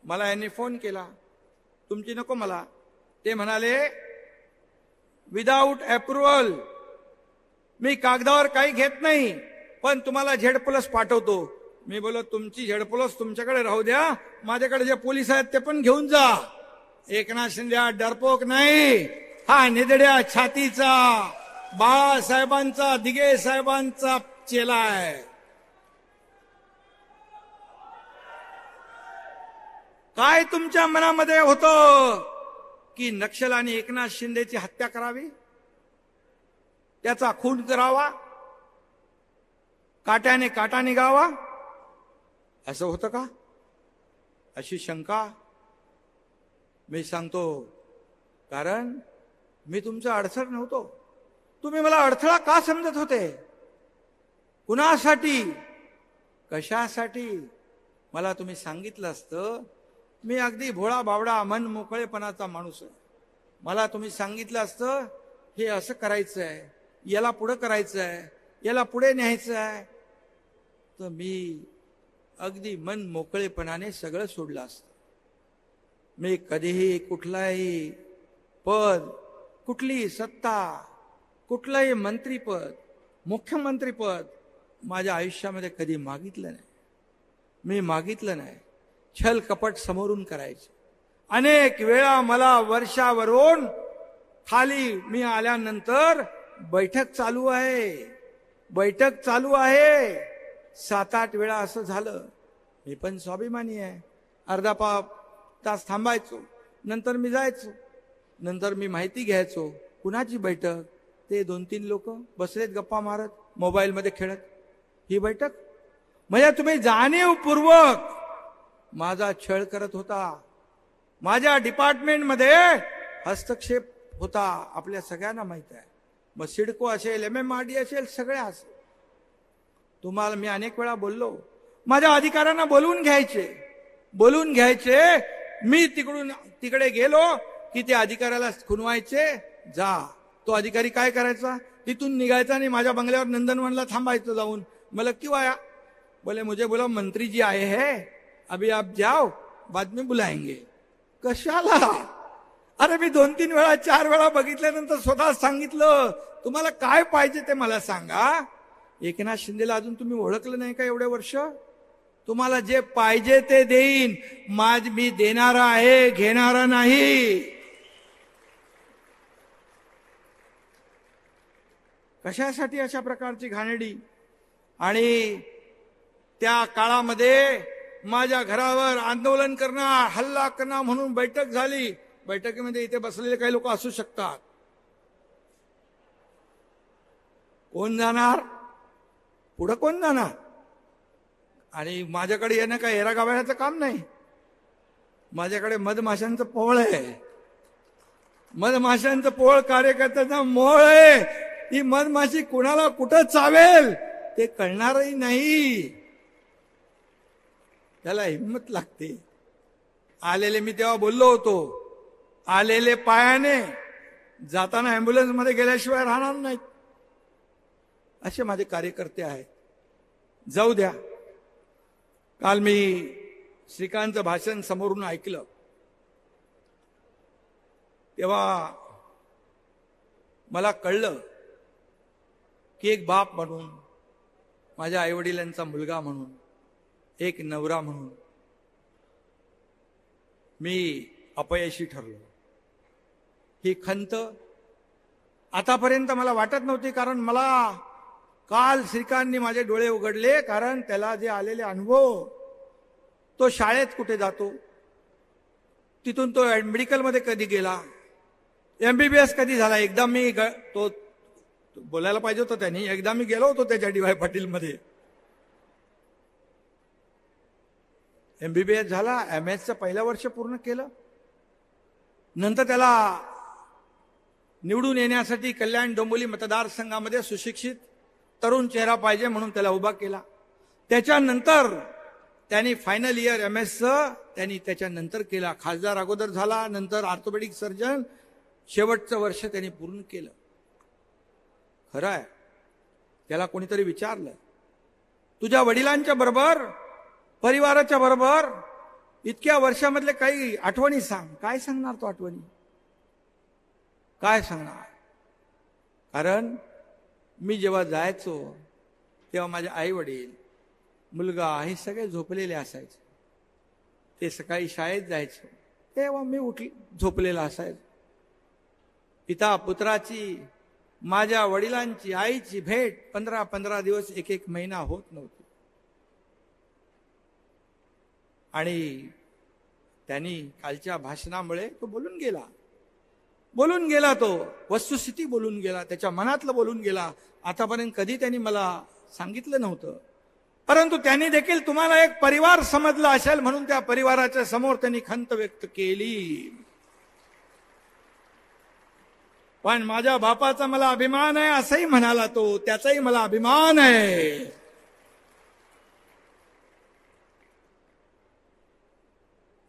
मला यांनी फोन केला, तुमची नको मला. ते म्हणाले विदाऊट अप्रुव्हल मी कागदावर काही घेत नाही, पण तुम्हाला Z+ पाठवतो. मी बोलो तुमची Z+ तुमच्याकडे राहू द्या, माझ्याकडे जे पोलीस आहेत ते पण घेऊन जा. एकनाथ शिंदे हा डरपोक नाही, हा निधड्या छातीचा बाळासाहेबांचा, दिघे साहेबांचा चेला आहे. काय तुमच्या मनामध्ये होतं की नक्षलाने एकनाथ शिंदेची हत्या करावी, त्याचा खून करावा, काट्याने काटा निघावा, असं होतं का? अशी शंका मी सांगतो, कारण मी तुमचा अडसर नव्हतो. तुम्ही मला अडथळा का समजत होते? कुणासाठी, कशासाठी? मला तुम्ही सांगितलं असतं, मी अगदी भोळा बावडा मन मोकळेपणाचा माणूस आहे. मला तुम्ही सांगितलं असतं हे असं करायचं आहे, याला पुढे करायचं आहे, याला पुढे न्यायचं आहे, तर मी अगदी मन मोकळेपणाने सगळं सोडलं असतं. मी कधीही कुठलाही पद, कुठलीही सत्ता, कुठलंही मंत्रीपद, मुख्यमंत्रीपद माझ्या आयुष्यामध्ये कधी मागितलं नाही. मी मागितलं नाही. छल कपट समोरून करायचे. अनेक वेळा मला वर्षावरून खाली मी आल्यानंतर बैठक चालू आहे, बैठक चालू आहे, 7-8 वेळा असं झालं. मी पण स्वाभिमानी आहे. अर्धा तास थांबायचो, नंतर मी जायचो, नंतर मी माहिती घ्यायचो कुणाची बैठक. ते 2-3 लोक बसलेत गप्पा मारत, मोबाईलमध्ये खेळत. ही बैठक म्हणजे तुम्ही जाणीवपूर्वक माझा छळ करत होता. माझ्या डिपार्टमेंटमध्ये हस्तक्षेप होता, आपल्या सगळ्यांना माहित आहे. मग सिडको असेल, MMRD असेल, सगळे असेल. तुम्हाला मी अनेक वेळा बोललो, माझ्या अधिकाऱ्यांना बोलवून घ्यायचे. मी तिकडे गेलो की ते अधिकाऱ्याला खुनवायचे. जा, तो अधिकारी काय करायचा, तिथून निघायचा आणि माझ्या बंगल्यावर नंदनवनला थांबायचं जाऊन. मला क्यों आया? बोले मुझे बोला मंत्री जी आए हैं, अभी आप जाओ, बाद में बुलाएंगे. कशाला? अरे मी 2-3 वेळा 4 वेळा बघितल्यानंतर स्वतः सांगितलं, तुम्हाला काय पाहिजे ते मला सांगा. एकनाथ शिंदेला अजून तुम्ही ओळखलं नाही का एवढे वर्ष? तुम्हाला जे पाहिजे ते देईन. मी देणारा आहे, घेणारा नाही. कशासाठी अशा प्रकारची घाणेरडी? आणि त्या काळामध्ये माझ्या घरावर आंदोलन करणार, हल्ला करणार म्हणून बैठक झाली. बैठकीमध्ये इथे बसलेले काही लोक असू शकतात. कोण जाणार पुढे? कोण जाणार? आणि माझ्याकडे येणं काय हेरा गावाचं काम नाही. माझ्याकडे मधमाशांचं पोळ आहे. मधमाशांचं पोळ कार्यकर्त्याचा मोळ आहे. ही मधमाशी कुणाला कुठं चावेल ते कळणारही नाही. त्याला हिंमत लागते. आलेले मी तेव्हा बोललो होतो, आलेले पायाने जाताना अँब्युलन्स मध्ये गेल्याशिवाय राहणार नाहीत. असे माझे कार्यकर्ते आहेत. जाऊ द्या. काल मी श्रीकांतचं भाषण समोरून ऐकलं तेव्हा मला कळलं की एक बाप म्हणून, माझ्या आईवडिलांचा मुलगा म्हणून, एक नवरा म्हणून मी अपयशी ठरलो. ही खंत आतापर्यंत मला वाटत नव्हती, कारण मला काल श्रीकांतनी माझे डोळे उघडले. कारण त्याला जे आलेले अनुभव, तो शाळेत कुठे जातो, तिथून तो मेडिकलमध्ये कधी गेला, MBBS कधी झाला. एकदा मी तो बोलायला पाहिजे होतं त्यांनी, एकदा मी गेलो होतो त्याच्या DY पाटीलमध्ये. MBBS झाला, MS पहिलं वर्ष पूर्ण केलं. नंतर त्याला निवडून येण्यासाठी कल्याण डोंबिवली मतदारसंघामध्ये सुशिक्षित तरुण चेहरा पाहिजे म्हणून त्याला उभा केला. त्याच्यानंतर त्यांनी फायनल इयर MS त्यांनी त्याच्यानंतर केला. खासदार अगोदर झाला, नंतर ऑर्थोपेडिक सर्जन, शेवटचं वर्ष त्यांनी पूर्ण केलं. खरं आहे. त्याला कोणीतरी विचारलं, तुझ्या वडिलांच्या बरोबर, परिवाराच्या बरोबर इतक्या वर्षामधले काही आठवणी सांग. काय सांगणार तो आठवणी? काय सांगणार? कारण मी जेव्हा जायचो तेव्हा माझे आई वडील, मुलगा हे सगळे झोपलेले असायचे. ते सकाळी शाळेत जायचे तेव्हा मी झोपलेला असायचो. पिता पुत्राची, माझ्या वडिलांची, आईची भेट 15-15 दिवस, एक महिना होत नव्हती. आणि त्यांनी कालच्या भाषणामुळे तो बोलून गेला, तो वस्तुस्थिती बोलून गेला, त्याच्या मनातलं बोलून गेला. आतापर्यंत कधी त्यांनी मला सांगितलं नव्हतं, परंतु त्यांनी देखील तुम्हाला एक परिवार समजला असेल म्हणून त्या परिवाराच्या समोर त्यांनी खंत व्यक्त केली. पण माझ्या बापाचा मला अभिमान आहे असंही म्हणाला तो, त्याचाही मला अभिमान आहे.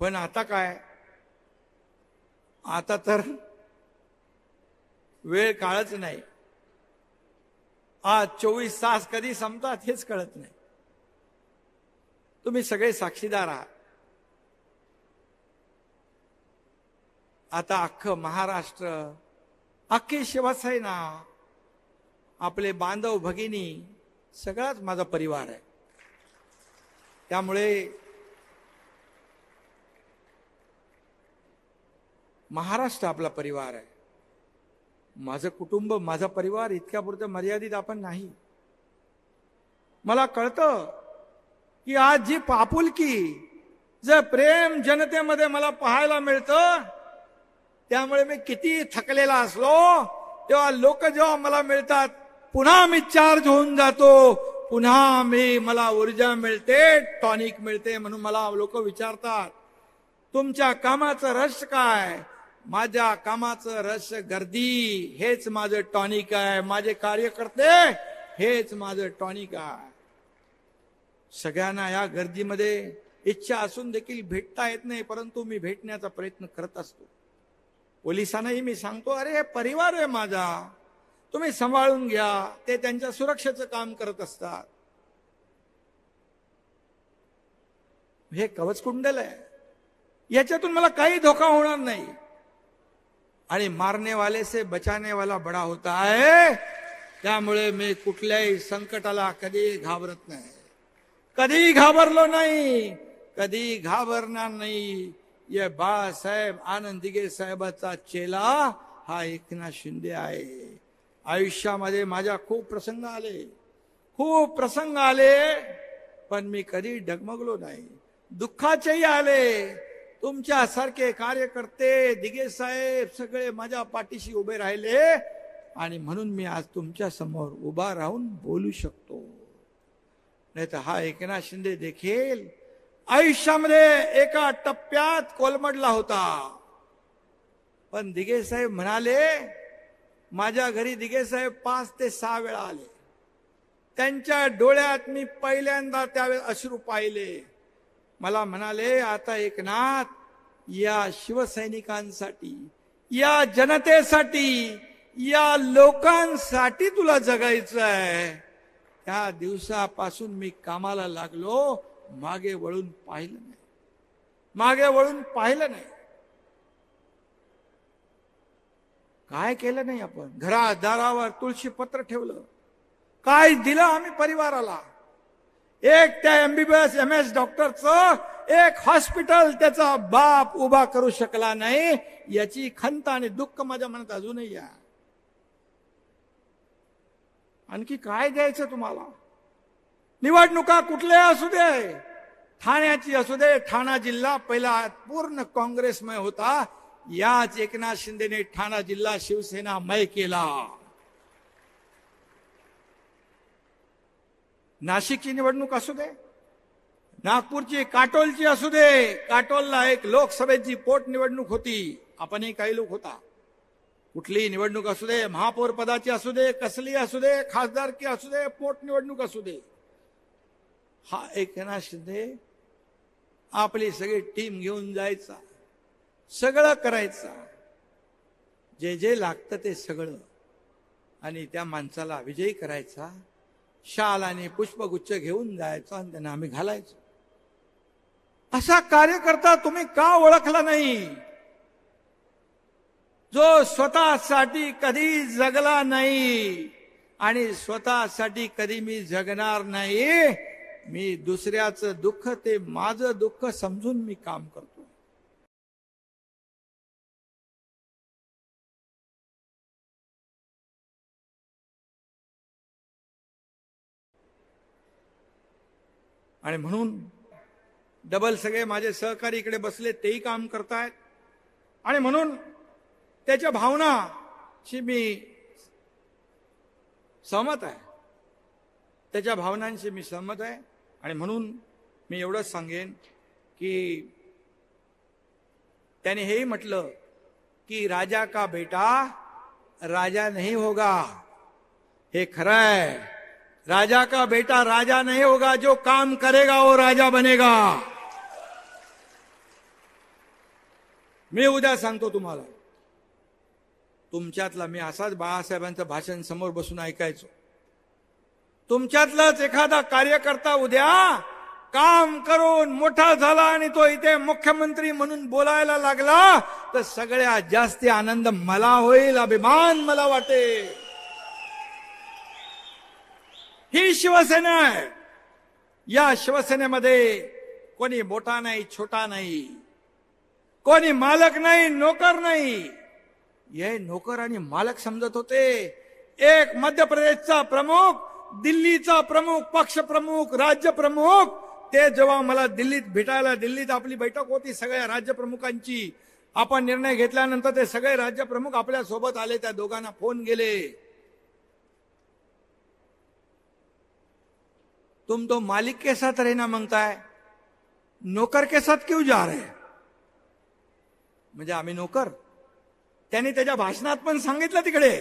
पण आता काय, आता तर वेळ काळच नाही. आज 24 तास कधी संपतात हेच कळत नाही. तुम्ही सगळे साक्षीदार आहात. आता अख्खं महाराष्ट्र, अख्खी शिवसेना, आपले बांधव भगिनी, सगळाच माझा परिवार आहे. त्यामुळे महाराष्ट्र आपला परिवार आहे. माझं कुटुंब, माझा परिवार इतक्यापुरतं मर्यादित आपण नाही. मला कळतं की आज जी आपुलकी, जे प्रेम जनतेमध्ये मला पाहायला मिळतं, त्यामुळे मी किती थकलेला असलो तेव्हा लोक जेव्हा मला मिळतात, पुन्हा मी चार्ज होऊन जातो, पुन्हा मला ऊर्जा मिळते, टॉनिक मिळते. म्हणून मला लोक विचारतात, तुमच्या कामाचं रहस्य काय? माझ्या कामाचं रहस्य गर्दी, हेच माझं टॉनिक आहे. माझे कार्यकर्ते हेच माझं टॉनिक आहे. सगळ्यांना या गर्दीमध्ये इच्छा असून देखील भेटता येत नाही, परंतु मी भेटण्याचा प्रयत्न करत असतो. पोलिसांनाही मी सांगतो, अरे हे परिवार आहे माझा, तुम्ही सांभाळून घ्या. ते त्यांच्या सुरक्षेचं काम करत असतात. हे कवचकुंडल आहे, याच्यातून मला काही धोका होणार नाही. आणि मारने वाले से बचाने वाला बडा होता है. त्यामुळे मी कुठल्याही संकटाला कधी घाबरत नाही, कधी घाबरलो नाही, कधी घाबरणार नाही. ये बाळासाहेब आनंद दिघे साहेबाचा चेला हा एकनाथ शिंदे आहे. आयुष्यामध्ये माझ्या खूप प्रसंग आले, पण मी कधी डगमगलो नाही. दुःखाचेही आले, तुमच्यासारखे कार्यकर्ते, दिघे साहेब सगळे माझ्या पाठीशी उभे राहिले, आणि म्हणून मी आज तुमच्या समोर उभा राहून बोलू शकतो. नाही तर हा एकनाथ शिंदे देखील आयुष्यामध्ये एका टप्प्यात कोलमडला होता. पण दिघे साहेब म्हणाले, माझ्या घरी दिघे साहेब 5 ते 6 वेळा आले. त्यांच्या डोळ्यात मी पहिल्यांदा त्यावेळेस अश्रू पाहिले. मला म्हणाले, आता एकनाथ, या शिवसैनिकांसाठी, या जनतेसाठी, या लोकांसाठी तुला जगायचं आहे. त्या दिवसापासून मी कामाला लागलो, मागे वळून पाहिलं नाही, मागे वळून पाहिलं नाही. काय केलं नाही आपण? घरात दारावर तुळशी पत्र ठेवलं, काय दिलं आम्ही परिवाराला? एक त्या MBBS MS डॉक्टरचं एक हॉस्पिटल त्याचा बाप उभा करू शकला नाही, याची खंत आणि दुःख माझ्या मनात अजूनही आहे. आणखी काय द्यायचं तुम्हाला? निवडणुका कुठल्या असू दे, ठाण्याची असू दे, ठाणा जिल्हा पहिला पूर्ण काँग्रेसमय होता. याच एकनाथ शिंदेने ठाणा जिल्हा शिवसेनामय केला. नाशिकची निवडणूक असू दे, नागपूरची काटोलची असू दे, काटोलला एक लोकसभेची पोट निवडणूक होती, आपणही काही लोक होता. कुठलीही निवडणूक असू दे, महापौर पदाची असू दे, कसली असू दे, खासदारकी असू दे, पोट निवडणूक असू दे, हा एकनाथ शिंदे आपली सगळी टीम घेऊन जायचा, सगळं करायचं, जे जे लागतं ते सगळं, आणि त्या माणसाला विजयी करायचा. शाल आणि पुष्पगुच्छ घेऊन जायचा आणि त्यांना आम्ही घालायचो. असा कार्यकर्ता तुम्ही का ओळखला नाही? जो स्वतःसाठी कधी जगला नाही आणि स्वतःसाठी कधी मी जगणार नाही, मी दुसऱ्याचं दुःख ते माझं दुःख समजून मी काम करतो. आणि म्हणून डबल सगळे माझे सहकारी इकडे बसले, तेही काम करतायत. आणि म्हणून त्याच्या भावनाशी मी सहमत आहे, त्याच्या भावनांशी मी सहमत आहे. आणि म्हणून मी एवढंच सांगेन की त्याने हेही म्हटलं की राजा का बेटा राजा नहीं होगा. हे खरं आहे, राजा का बेटा राजा नहीं होगा, जो काम करेगा वो राजा बनेगा. मी उद्या सांगतो तुम्हाला, तुमच्यातला मी असाच बाळासाहेबांचं भाषण समोर बसून ऐकायचो. तुमच्यातलाच एखादा कार्यकर्ता उद्या काम करून मोठा झाला आणि तो इथे मुख्यमंत्री म्हणून बोलायला लागला, तर सगळ्यात जास्ती आनंद मला होईल, अभिमान मला वाटेल. ही शिवसेना आहे. या शिवसेनेमध्ये कोणी मोठा नाही, छोटा नाही, कोणी मालक नाही, नोकर नाही. हे नोकर आणि मालक समजत होते. एक मध्य प्रदेशचा प्रमुख, दिल्लीचा प्रमुख, पक्ष प्रमुख, राज्य प्रमुख, ते जेव्हा मला दिल्लीत भेटायला, दिल्लीत आपली बैठक होती सगळ्या राज्य प्रमुखांची, आपण निर्णय घेतल्यानंतर ते सगळे राज्य प्रमुख आपल्या सोबत आले. त्या दोघांना फोन गेले, तुम तो मालिक के साथ रहना मांगता है, नौकर के साथ क्यों जा रहे? म्हणजे आम्ही नोकर. त्यांनी त्याच्या भाषणात पण सांगितलं तिकडे,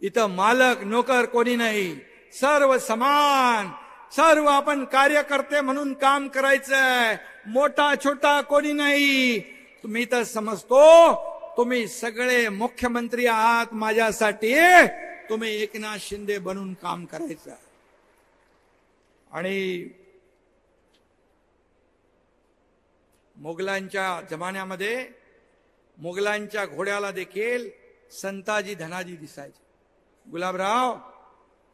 इथं मालक नोकर कोणी नाही, सर्व समान, सर्व आपण कार्यकर्ते म्हणून काम करायचंय, मोठा छोटा कोणी नाही. तुम्ही तर समजतो तुम्ही सगळे मुख्यमंत्री आहात माझ्यासाठी, तुम्ही एकनाथ शिंदे बनून काम करायचं. आणि मोगलांच्या जमान्यामध्ये मोगलांच्या घोड्याला देखील संताजी धनाजी दिसायचे. गुलाबराव,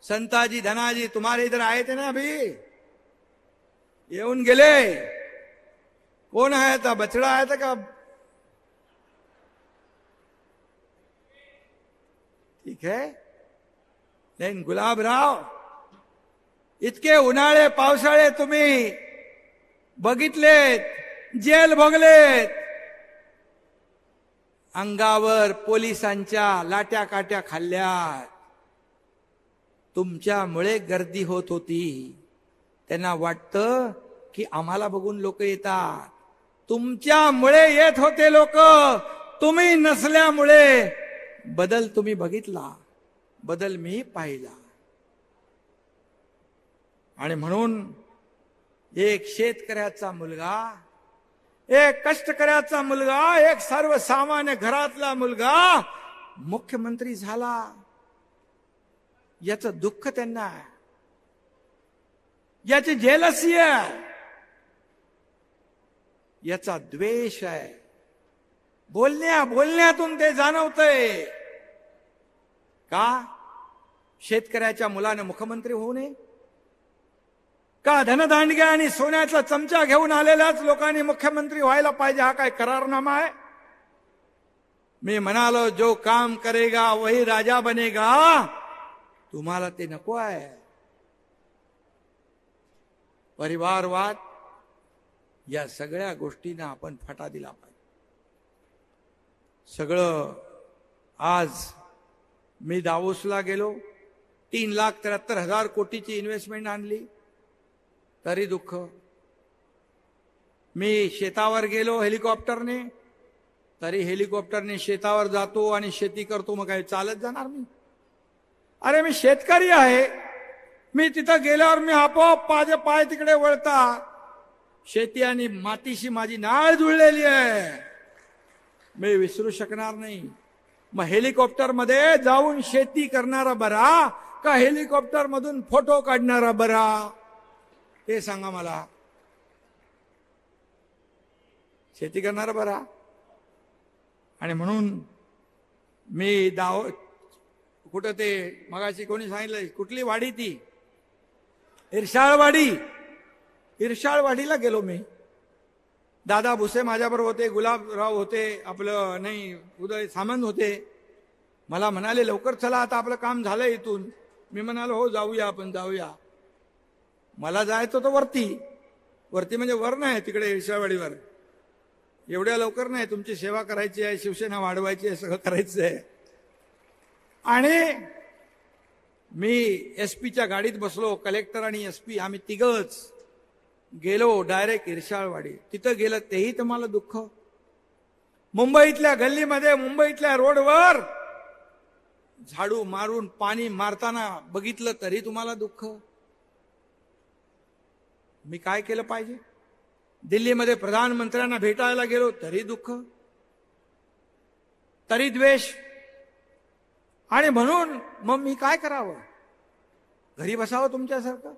संताजी धनाजी तुम्हारे इधर आए थे ना, अभी येऊन गेले. कोण आया था? बछड़ा आया था का? ठीक है. लेकिन गुलाबराव, इतके उन्हाळे पावसाळे तुम्ही बघितलेत, जेल भोगलेत, अंगावर पोलिसांच्या लाट्या काट्या खाल्ल्यात. तुमच्यामुळे गर्दी होत होती. त्यांना वाटतं की आम्हाला बघून लोक येतात. तुमच्यामुळे येत होते लोक, तुम्ही नसल्यामुळे. बदल तुम्ही बघितला, बदल मी पाहिला. आणि म्हणून एक शेतकऱ्याचा मुलगा, एक कष्टकऱ्याचा मुलगा, एक सर्वसामान्य घरातला मुलगा मुख्यमंत्री झाला. याचं दुःख त्यांना आहे, याची जेलसी आहे, याचा द्वेष आहे. बोलण्यातून ते जाणवतंय. का शेतकऱ्याच्या मुलाने मुख्यमंत्री होऊ नये? का धनदांडग्या आणि सोन्याचा चमचा घेऊन आलेल्याच लोकांनी मुख्यमंत्री व्हायला पाहिजे? हा काय करारनामा आहे? मी म्हणालो जो काम करेगा वही राजा बनेगा. तुम्हाला ते नको आहे. परिवारवाद या सगळ्या गोष्टींना आपण फाटा दिला पाहिजे. सगळं आज मी दावोसला गेलो, 3,73,000 कोटीची इन्व्हेस्टमेंट आणली, तरी दुःख. मी शेतावर गेलो हेलिकॉप्टरने, तरी हेलिकॉप्टरने शेतावर जातो आणि शेती करतो. मग काय चालत जाणार मी? अरे मी शेतकरी आहे. मी तिथं गेल्यावर मी आपोआप माझे पाय तिकडे वळतात. शेती आणि मातीशी माझी नाळ जुळलेली आहे, मी विसरू शकणार नाही. मग हेलिकॉप्टर मध्ये जाऊन शेती करणारा बरा का हेलिकॉप्टर मधून फोटो काढणारा बरा? ते सांगा मला. शेती करणारा बरा. आणि म्हणून मी कुठं ते मगाशी कोणी सांगितलं, कुठली वाडी ती? इरशाळवाडी. इरशाळवाडीला गेलो मी. दादा भुसे माझ्याबरोबर होते, गुलाबराव होते, आपलं नाही उदय सामंत होते. मला म्हणाले लवकर चला, आता आपलं काम झालं इथून. मी म्हणालो हो जाऊया, आपण जाऊया. मला जायचं होतं वरती. वरती म्हणजे वर नाही, तिकडे इरशाळवाडीवर. एवढ्या लवकर नाही, तुमची सेवा करायची आहे, शिवसेना वाढवायची आहे, सगळं करायचं आहे. आणि मी एसपीच्या गाडीत बसलो, कलेक्टर आणि एसपी आम्ही तिघच गेलो डायरेक्ट इरशाळवाडी. तिथं गेलं तेही तुम्हाला दुःख. मुंबईतल्या गल्लीमध्ये, मुंबईतल्या रोडवर झाडू मारून पाणी मारताना बघितलं तरी तुम्हाला दुःख. मी काय केलं पाहिजे? दिल्लीमध्ये प्रधानमंत्र्यांना भेटायला गेलो तरी दुःख, तरी द्वेष. आणि म्हणून मग मी काय करावं? घरी बसावं तुमच्यासारखं?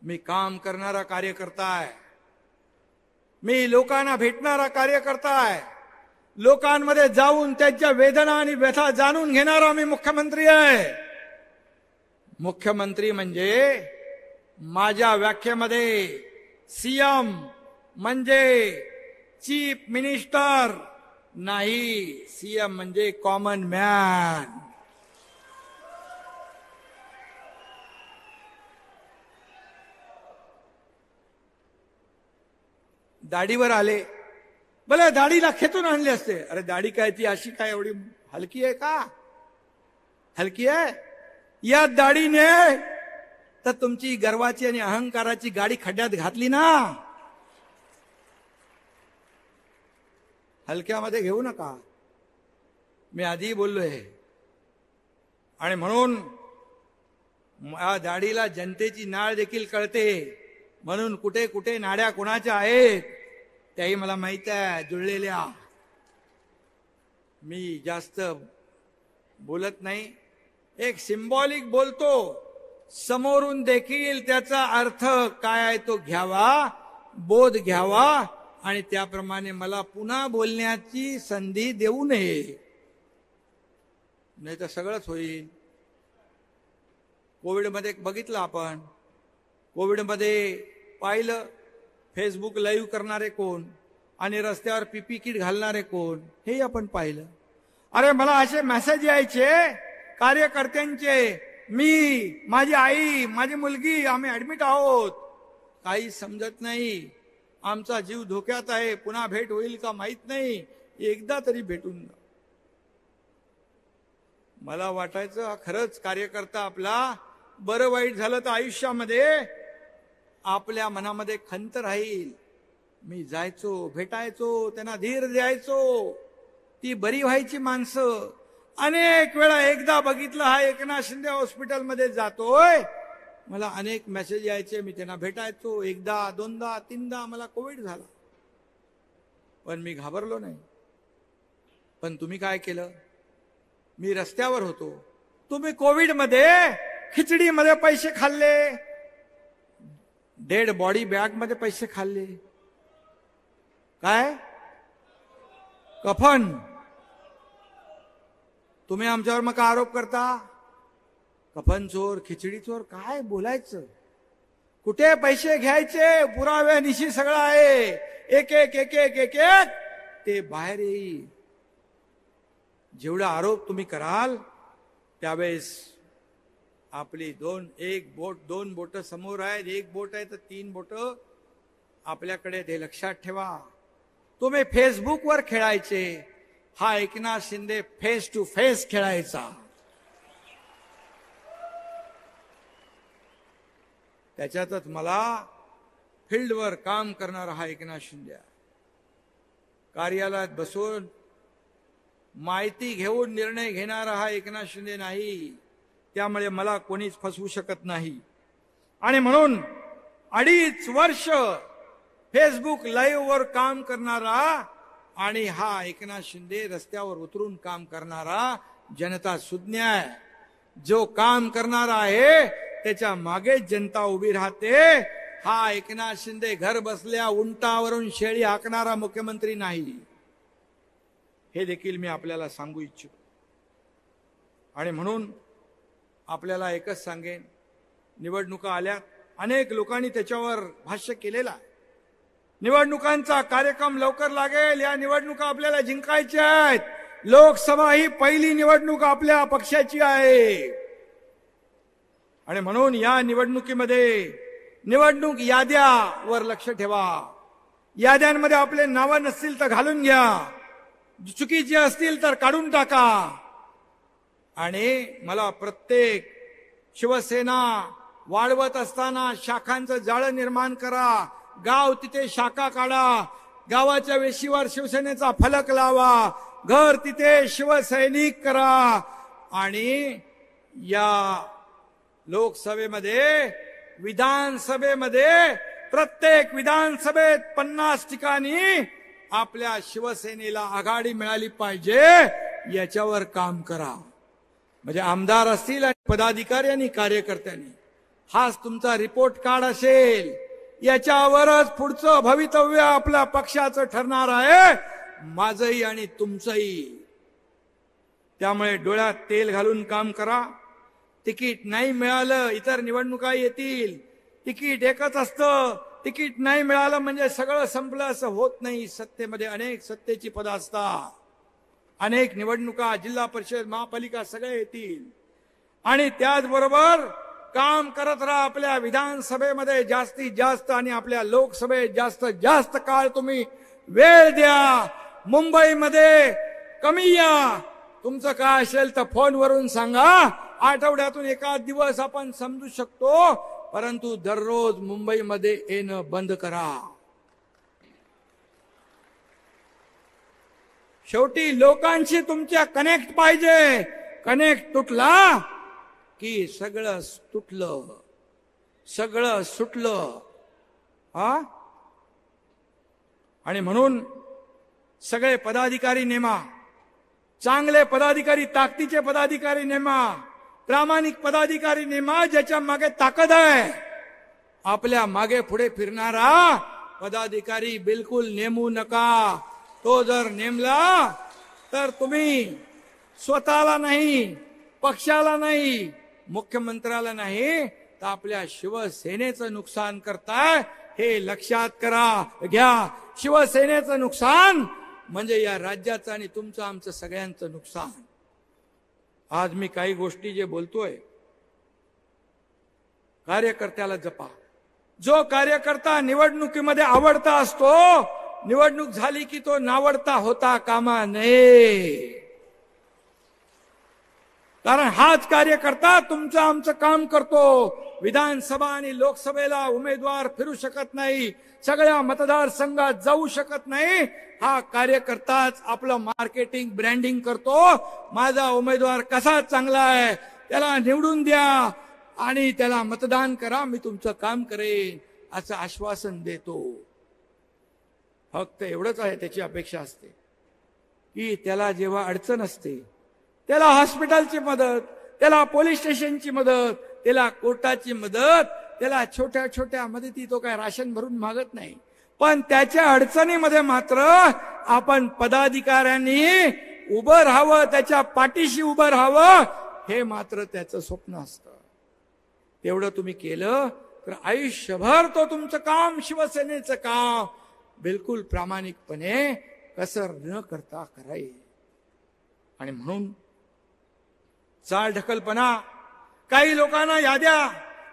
मी काम करणारा कार्यकर्ता आहे. मी लोकांना भेटणारा कार्यकर्ता आहे. लोकांमध्ये जाऊन त्यांच्या वेदना आणि व्यथा जाणून घेणारा मी मुख्यमंत्री आहे. मुख्यमंत्री म्हणजे माझ्या व्याख्येमध्ये सीएम म्हणजे चीफ मिनिस्टर नाही. सीएम म्हणजे कॉमन मॅन. दाढीवर आले, भले दाढीला खेचून आणले असते. अरे दाढी काय ती अशी काय एवढी हलकी आहे का? हलकी आहे? या दाढीने तर तुमची गर्वाची आणि अहंकाराची गाडी खड्ड्यात घातली ना. हलक्यामध्ये घेऊ नका. मी आधी बोललोय. आणि म्हणून या दाढीला जनतेची नाळ देखील कळते. म्हणून कुठे कुठे नाड्या कोणाच्या आहेत त्याही मला माहित आहे, जुळलेल्या. मी जास्त बोलत नाही, एक सिंबॉलिक बोलतो. समोरून देखील त्याचा अर्थ काय आहे तो घ्यावा, बोध घ्यावा आणि त्याप्रमाणे मला पुन्हा बोलण्याची संधी देऊ नये. नाही तर सगळंच होईल. कोविडमध्ये बघितलं आपण. कोविडमध्ये पाहिलं फेसबुक लाईव्ह करणारे कोण आणि रस्त्यावर पीपी किट घालणारे कोण, हे आपण पाहिलं. अरे मला असे मेसेज यायचे कार्यकर्त्यांचे, मी, माझी आई, माझी मुलगी आम्ही ऍडमिट आहोत, काही समजत नाही, आमचा जीव धोक्यात आहे, पुन्हा भेट होईल का माहित नाही, एकदा तरी भेटून जा. मला वाटायचं हा खरंच कार्यकर्ता आपला. बरं वाईट झालं तर आयुष्यामध्ये आपल्या मनामध्ये खंत राहील. मी जायचो, भेटायचो, त्यांना धीर द्यायचो. ती बरी व्हायची माणसं. अनेक वेळा एकदा बघितलं हा एकनाथ शिंदे हॉस्पिटलमध्ये जातोय, मला अनेक मेसेज यायचे, मी त्यांना भेटायचो. एकदा, दोनदा, तीनदा मला कोविड झाला, पण मी घाबरलो नाही. पण तुम्ही काय केलं? मी रस्त्यावर होतो, तुम्ही कोविड मध्ये खिचडीमध्ये पैसे खाल्ले, डेड बॉडी बॅग मध्ये पैसे खाल्ले, काय कफन. तुम्ही आमच्यावर मग आरोप करता कफन चोर, खिचडी चोर. काय बोलायचं, कुठे पैसे घ्यायचे, पुराव्यानिशी सगळं आहे. एक एक एक एक एक एक ते बाहेर येईल. जेवढा आरोप तुम्ही कराल त्यावेळेस आपली दोन बोट समोर आहेत, एक बोट आहे तर 3 बोट आपल्याकडे. ते लक्षात ठेवा. तुम्ही फेसबुकवर खेळायचे, हा Eknath Shinde face to face खेळायचा. त्याच्यातच मला फील्डवर काम करणारा हा एकनाथ शिंदे, कार्यालयात बसून माहिती घेऊन निर्णय घेणारा हा एकनाथ शिंदे नाही. त्यामुळे मला कोणीच फसवू शकत नाही. आणि म्हणून 2.5 वर्ष फेसबुक लाईव्ह वर काम करणारा आणि हा एकनाथ शिंदे रस्त्यावर उतरून काम करणारा जनता सुज्ञ आहे. जो काम करणारा आहे त्याच्या मागे जनता उभी राहते. हा एकनाथ शिंदे घर बसल्या उंटावरून शेळी हाकणारा मुख्यमंत्री नाही, हे देखील मी आपल्याला सांगू इच्छितो. आणि म्हणून आपल्याला एकच सांगेन, निवडणुका आल्या, अनेक लोकांनी त्याच्यावर भाष्य केलेलं आहे. निवडणुकांचा कार्यक्रम लवकर लागेल. या निवडणुका आपल्याला जिंकायच्या आहेत. लोकसभा ही पहिली निवडणूक आपल्या पक्षाची आहे. आणि म्हणून या निवडणुकीमध्ये निवडणूक याद्यावर लक्ष ठेवा. याद्यांमध्ये आपले नावं नसतील तर घालून घ्या, चुकीचे असतील तर काढून टाका. आणि मला प्रत्येक शिवसेना वाढवत असताना शाखांचं जाळं निर्माण करा. गाव तिथे शाखा काढा, गावाच्या वेशीवर शिवसेनेचा फलक लावा, घर तिथे शिवसैनिक करा. आणि या लोकसभेमध्ये, विधानसभेमध्ये, प्रत्येक विधानसभेत 50 ठिकाणी आपल्या शिवसेनेला आघाडी मिळाली पाहिजे, याच्यावर काम करा. म्हणजे आमदार असतील आणि पदाधिकारी आणि कार्यकर्त्यांनी हाच तुमचा रिपोर्ट कार्ड असेल. याच्यावरच पुढचं भवितव्य आपल्या पक्षाचं ठरणार आहे, माझंही आणि तुमचंही. त्यामुळे डोळ्यात तेल घालून काम करा. तिकीट नाही मिळालं, इतर निवडणुका येतील, तिकीट एकच असतं. तिकीट नाही मिळालं म्हणजे सगळं संपलं असं होत नाही. सत्तेमध्ये अनेक सत्तेची पदं असतात, अनेक निवडणुका, जिल्हा परिषद, महापालिका सगळे येतील. आणि त्याचबरोबर काम करत राहा. आपल्या विधानसभेमध्ये जास्तीत जास्त आणि आपल्या लोकसभेत जास्तीत जास्त काळ तुम्ही वेळ द्या. मुंबईमध्ये कमी या. तुमचं काय असेल तर फोनवरून सांगा. आठवड्यातून एखाद दिवस आपण समजू शकतो, परंतु दररोज मुंबईमध्ये येणं बंद करा. शेवटी लोकांशी तुमच्या कनेक्ट पाहिजे. कनेक्ट तुटला की सगळं तुटलं, सगळं सुटलं. आणि म्हणून सगळे पदाधिकारी नेमा, चांगले पदाधिकारी, ताकदीचे पदाधिकारी नेमा, प्रामाणिक पदाधिकारी नेमा, ज्याच्या मागे ताकद आहे. आपल्या मागे पुढे फिरणारा पदाधिकारी बिलकुल नेमू नका. तो जर नेमला तर तुम्ही स्वतःला नाही, पक्षाला नाही, मुख्यमंत्र्याला नाही, तर आपल्या शिवसेनेचं नुकसान करताय, हे लक्षात घ्या. शिवसेनेचं नुकसान म्हणजे या राज्याचं आणि तुमचं, आमचं सगळ्यांचं नुकसान. आज मी काही गोष्टी जे बोलतोय, कार्यकर्त्याला जपा. जो कार्यकर्ता निवडणुकीमध्ये आवडता असतो, निवडणूक झाली की तो नावडता होता कामा नये. कारण हाच कार्यकर्ता तुमचं आमचं काम करतो. विधानसभा आणि लोकसभेला उमेदवार फिरू शकत नाही, सगळ्या मतदारसंघात जाऊ शकत नाही. हा कार्यकर्ताच आपलं मार्केटिंग, ब्रँडिंग करतो. माझा उमेदवार कसा चांगला आहे, त्याला निवडून द्या आणि त्याला मतदान करा, मी तुमचं काम करेन, असं आश्वासन देतो. फक्त एवढंच आहे, त्याची अपेक्षा असते की त्याला जेव्हा अडचण असते, त्याला हॉस्पिटलची मदत, त्याला पोलीस स्टेशनची मदत, त्याला कोर्टाची मदत, त्याला छोट्या छोट्या मदती तो काय राशन भरून मागत नाही. पण त्याच्या अडचणीमध्ये मात्र आपण पदाधिकाऱ्यांनी उभं राहावं, त्याच्या पाठीशी उभं राहावं, हे मात्र त्याचं स्वप्न असतं. तेवढं तुम्ही केलं तर आयुष्यभर तो तुमचं काम, शिवसेनेचं काम बिलकुल प्रामाणिकपणे कसर न करता कराय. आणि म्हणून चाल ढकलपणा, काही लोकांना याद्या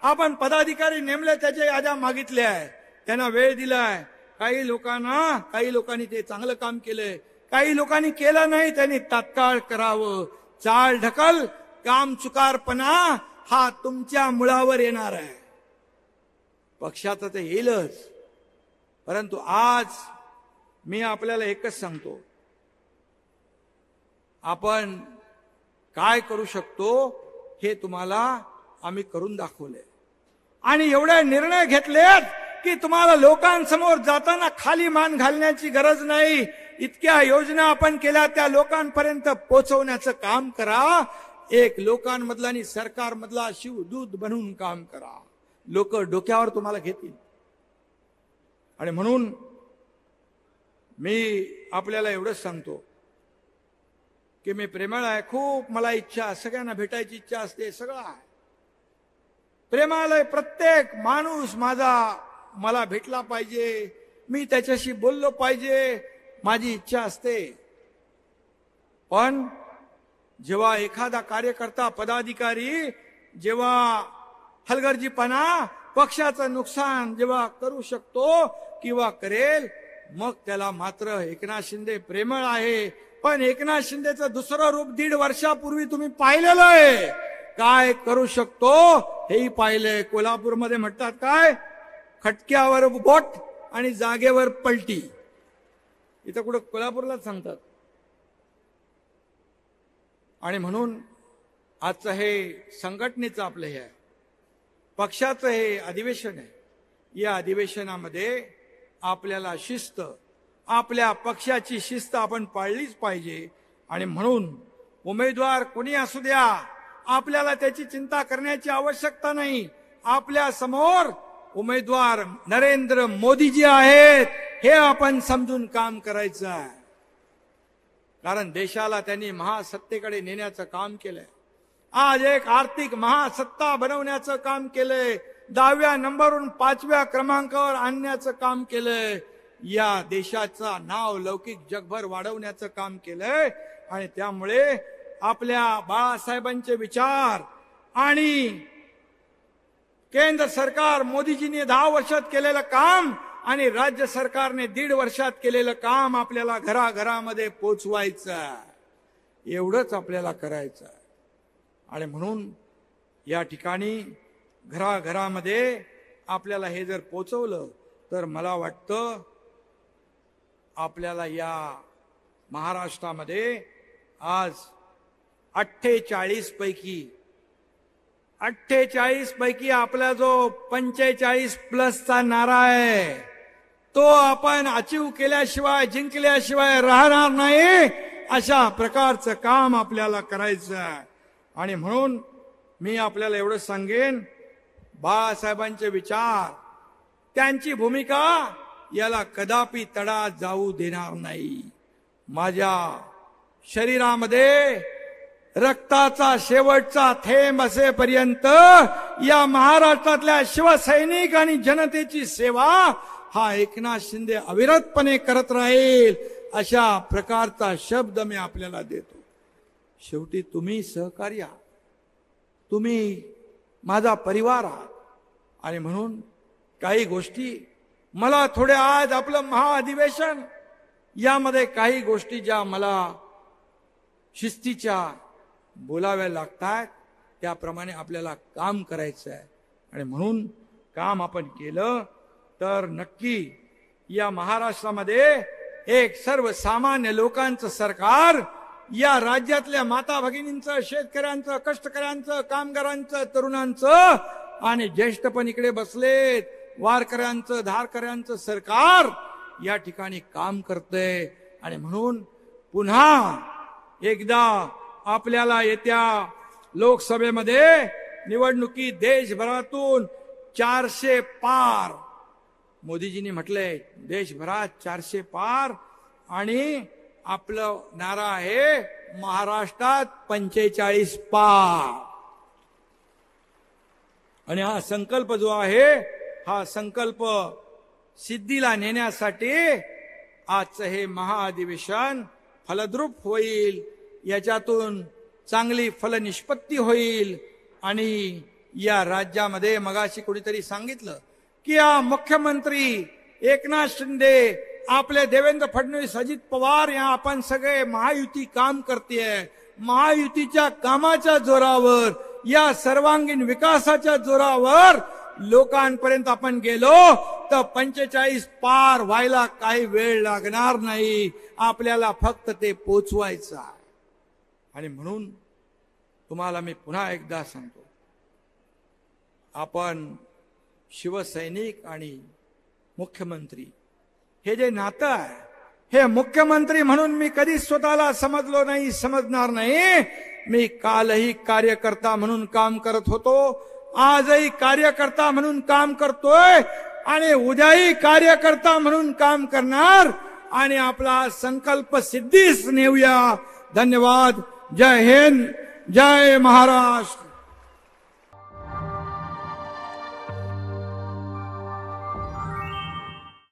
आपण पदाधिकारी नेमले, त्याच्या याद्या मागितल्या आहे, त्यांना वेळ दिलाय. काही लोकांनी ते चांगलं काम केलंय, काही लोकांनी केलं नाही, त्यांनी तात्काळ करावं. चाल ढकल, काम चुकारपणा हा तुमच्या मुळावर येणार आहे. पक्षाचं ते येईलच, परंतु आज मी आपल्याला एकच सांगतो, आपण काय करू शकतो हे तुम्हाला आम्ही करून दाखवले. आणि एवढे निर्णय घेतलेत की तुम्हाला लोकांसमोर जाताना खाली मान घालण्याची गरज नाही. इतक्या योजना आपण केल्या, त्या लोकांपर्यंत पोहोचवण्याचं काम करा. एक लोकांमधला आणि सरकारमधला शिवदूत बनून काम करा. लोक डोक्यावर तुम्हाला घेतील. आणि म्हणून मी आपल्याला एवढंच सांगतो की मी प्रेमळ आहे, खूप मला इच्छा, सगळ्यांना भेटायची इच्छा असते, सगळं आहे. प्रेमालय प्रत्येक माणूस मला भेटला पाहिजे, मी त्याच्याशी बोललो पाहिजे, माझी इच्छा असते. पण जेव्हा एखादा कार्यकर्ता, पदाधिकारी जेव्हा हलगर्जीपणा, पक्षाचं नुकसान जेव्हा करू शकतो किंवा करेल, मग त्याला मात्र एकनाथ शिंदे प्रेमळ आहे. पण एकनाथ शिंदेचं दुसरं रूप 1.5 वर्षापूर्वी तुम्ही पाहिलेलं आहे. काय करू शकतो हेही पाहिलंय. कोल्हापूरमध्ये म्हणतात काय, खटक्यावर बोट आणि जागेवर पलटी. इथं कुठं कोल्हापूरलाच सांगतात. आणि म्हणून आजचं हे संघटनेचं आपलं हे आहे, पक्षाचं हे अधिवेशन आहे. या अधिवेशनामध्ये आपल्याला शिस्त, आपल्या पक्षाची शिस्त आपण पाळलीच पाहिजे. आणि म्हणून उमेदवार कोणी असू द्या, आपल्याला त्याची चिंता करण्याची आवश्यकता नाही. आपल्या समोर उमेदवार नरेंद्र मोदीजी आहेत, हे आपण समजून काम करायचं आहे. कारण देशाला त्यांनी महासत्तेकडे नेण्याचं काम केलंय. आज एक आर्थिक महासत्ता बनवण्याचं काम केलंय. 10व्या नंबरवरून 5व्या क्रमांकावर आणण्याचं काम केलंय. या देशाचं नाव लौकिक जगभर वाढवण्याचं काम केलंय. आणि त्यामुळे आपल्या बाळासाहेबांचे विचार आणि केंद्र सरकार मोदीजींनी 10 वर्षात केलेलं काम आणि राज्य सरकारने 1.5 वर्षात केलेलं काम आपल्याला घराघरामध्ये पोचवायचं, एवढंच आपल्याला करायचं. आणि म्हणून या ठिकाणी घराघरामध्ये आपल्याला हे जर पोचवलं तर मला वाटतं आपल्याला या महाराष्ट्रामध्ये आज 48 पैकी आपला जो 45+चा नारा आहे तो आपण अचीव केल्याशिवाय, जिंकल्याशिवाय राहणार नाही. अशा प्रकारचं काम आपल्याला करायचं आहे. आणि म्हणून मी आपल्याला एवढं सांगेन, बाळासाहेबांचे विचार, त्यांची भूमिका याला कदापि तडा जाऊ देणार नाही. माझ्या शरीरामध्ये रक्ताचा शेवटचा थेंब असेपर्यंत या महाराष्ट्रातल्या शिवसैनिक आणि जनतेची सेवा हा एकनाथ शिंदे अविरतपणे करत राहील, अशा प्रकारचा शब्द मी आपल्याला देतो. शेवटी तुम्ही सहकार्य, तुम्ही माझा परिवार आहात. आणि म्हणून काही गोष्टी मला थोड्या, आज आपलं महाअधिवेशन, यामध्ये काही गोष्टी ज्या मला शिस्तीच्या बोलाव्या लागतात, त्याप्रमाणे आपल्याला काम करायचं आहे. आणि म्हणून काम आपण केलं तर नक्की या महाराष्ट्रामध्ये एक सर्वसामान्य लोकांचं सरकार, या राज्यातल्या माता भगिनींचं, शेतकऱ्यांचं, कष्टकऱ्यांचं, कामगारांचं, तरुणांचं आणि ज्येष्ठ पण इकडे बसलेत, वारकऱ्यांचं, धारकऱ्यांचं सरकार या ठिकाणी काम करतंय. आणि म्हणून पुन्हा एकदा आपल्याला येत्या लोकसभेमध्ये निवडणुकीत देशभरातून 400 पार, मोदीजींनी म्हटलंय देशभरात 400 पार, आणि आपलं नारा आहे महाराष्ट्रात 45 पार. आणि हा संकल्प जो आहे, हा संकल्प सिद्धीला नेण्यासाठी आजचं हे महाअधिवेशन फलद्रूप होईल, याच्यातून चांगली फलनिष्पत्ती होईल. आणि या राज्यामध्ये मगाशी कोणीतरी सांगितलं की या मुख्यमंत्री एकनाथ शिंदे, आपले देवेंद्र फडणवीस, अजित पवार, या आपण सगळे महायुती काम करतेय. महायुतीच्या कामाच्या जोरावर, या सर्वांगीण विकासाच्या जोरावर लोकांपर्यंत आपण गेलो तर 45 पार व्हायला काही वेळ लागणार नाही. आपल्याला फक्त ते पोचवायचं आहे. आणि म्हणून तुम्हाला मी पुन्हा एकदा सांगतो, आपण शिवसैनिक आणि मुख्यमंत्री हे जे नातं आहे, हे मुख्यमंत्री म्हणून मी कधी स्वतःला समजलो नाही, समजणार नाही. मी कालही कार्यकर्ता म्हणून काम करत होतो, आजही कार्यकर्ता म्हणून काम करतोय, आणि उद्याही कार्यकर्ता म्हणून काम करणार. आणि आपला संकल्प सिद्धीस नेऊया. धन्यवाद. जय हिंद, जय महाराष्ट्र.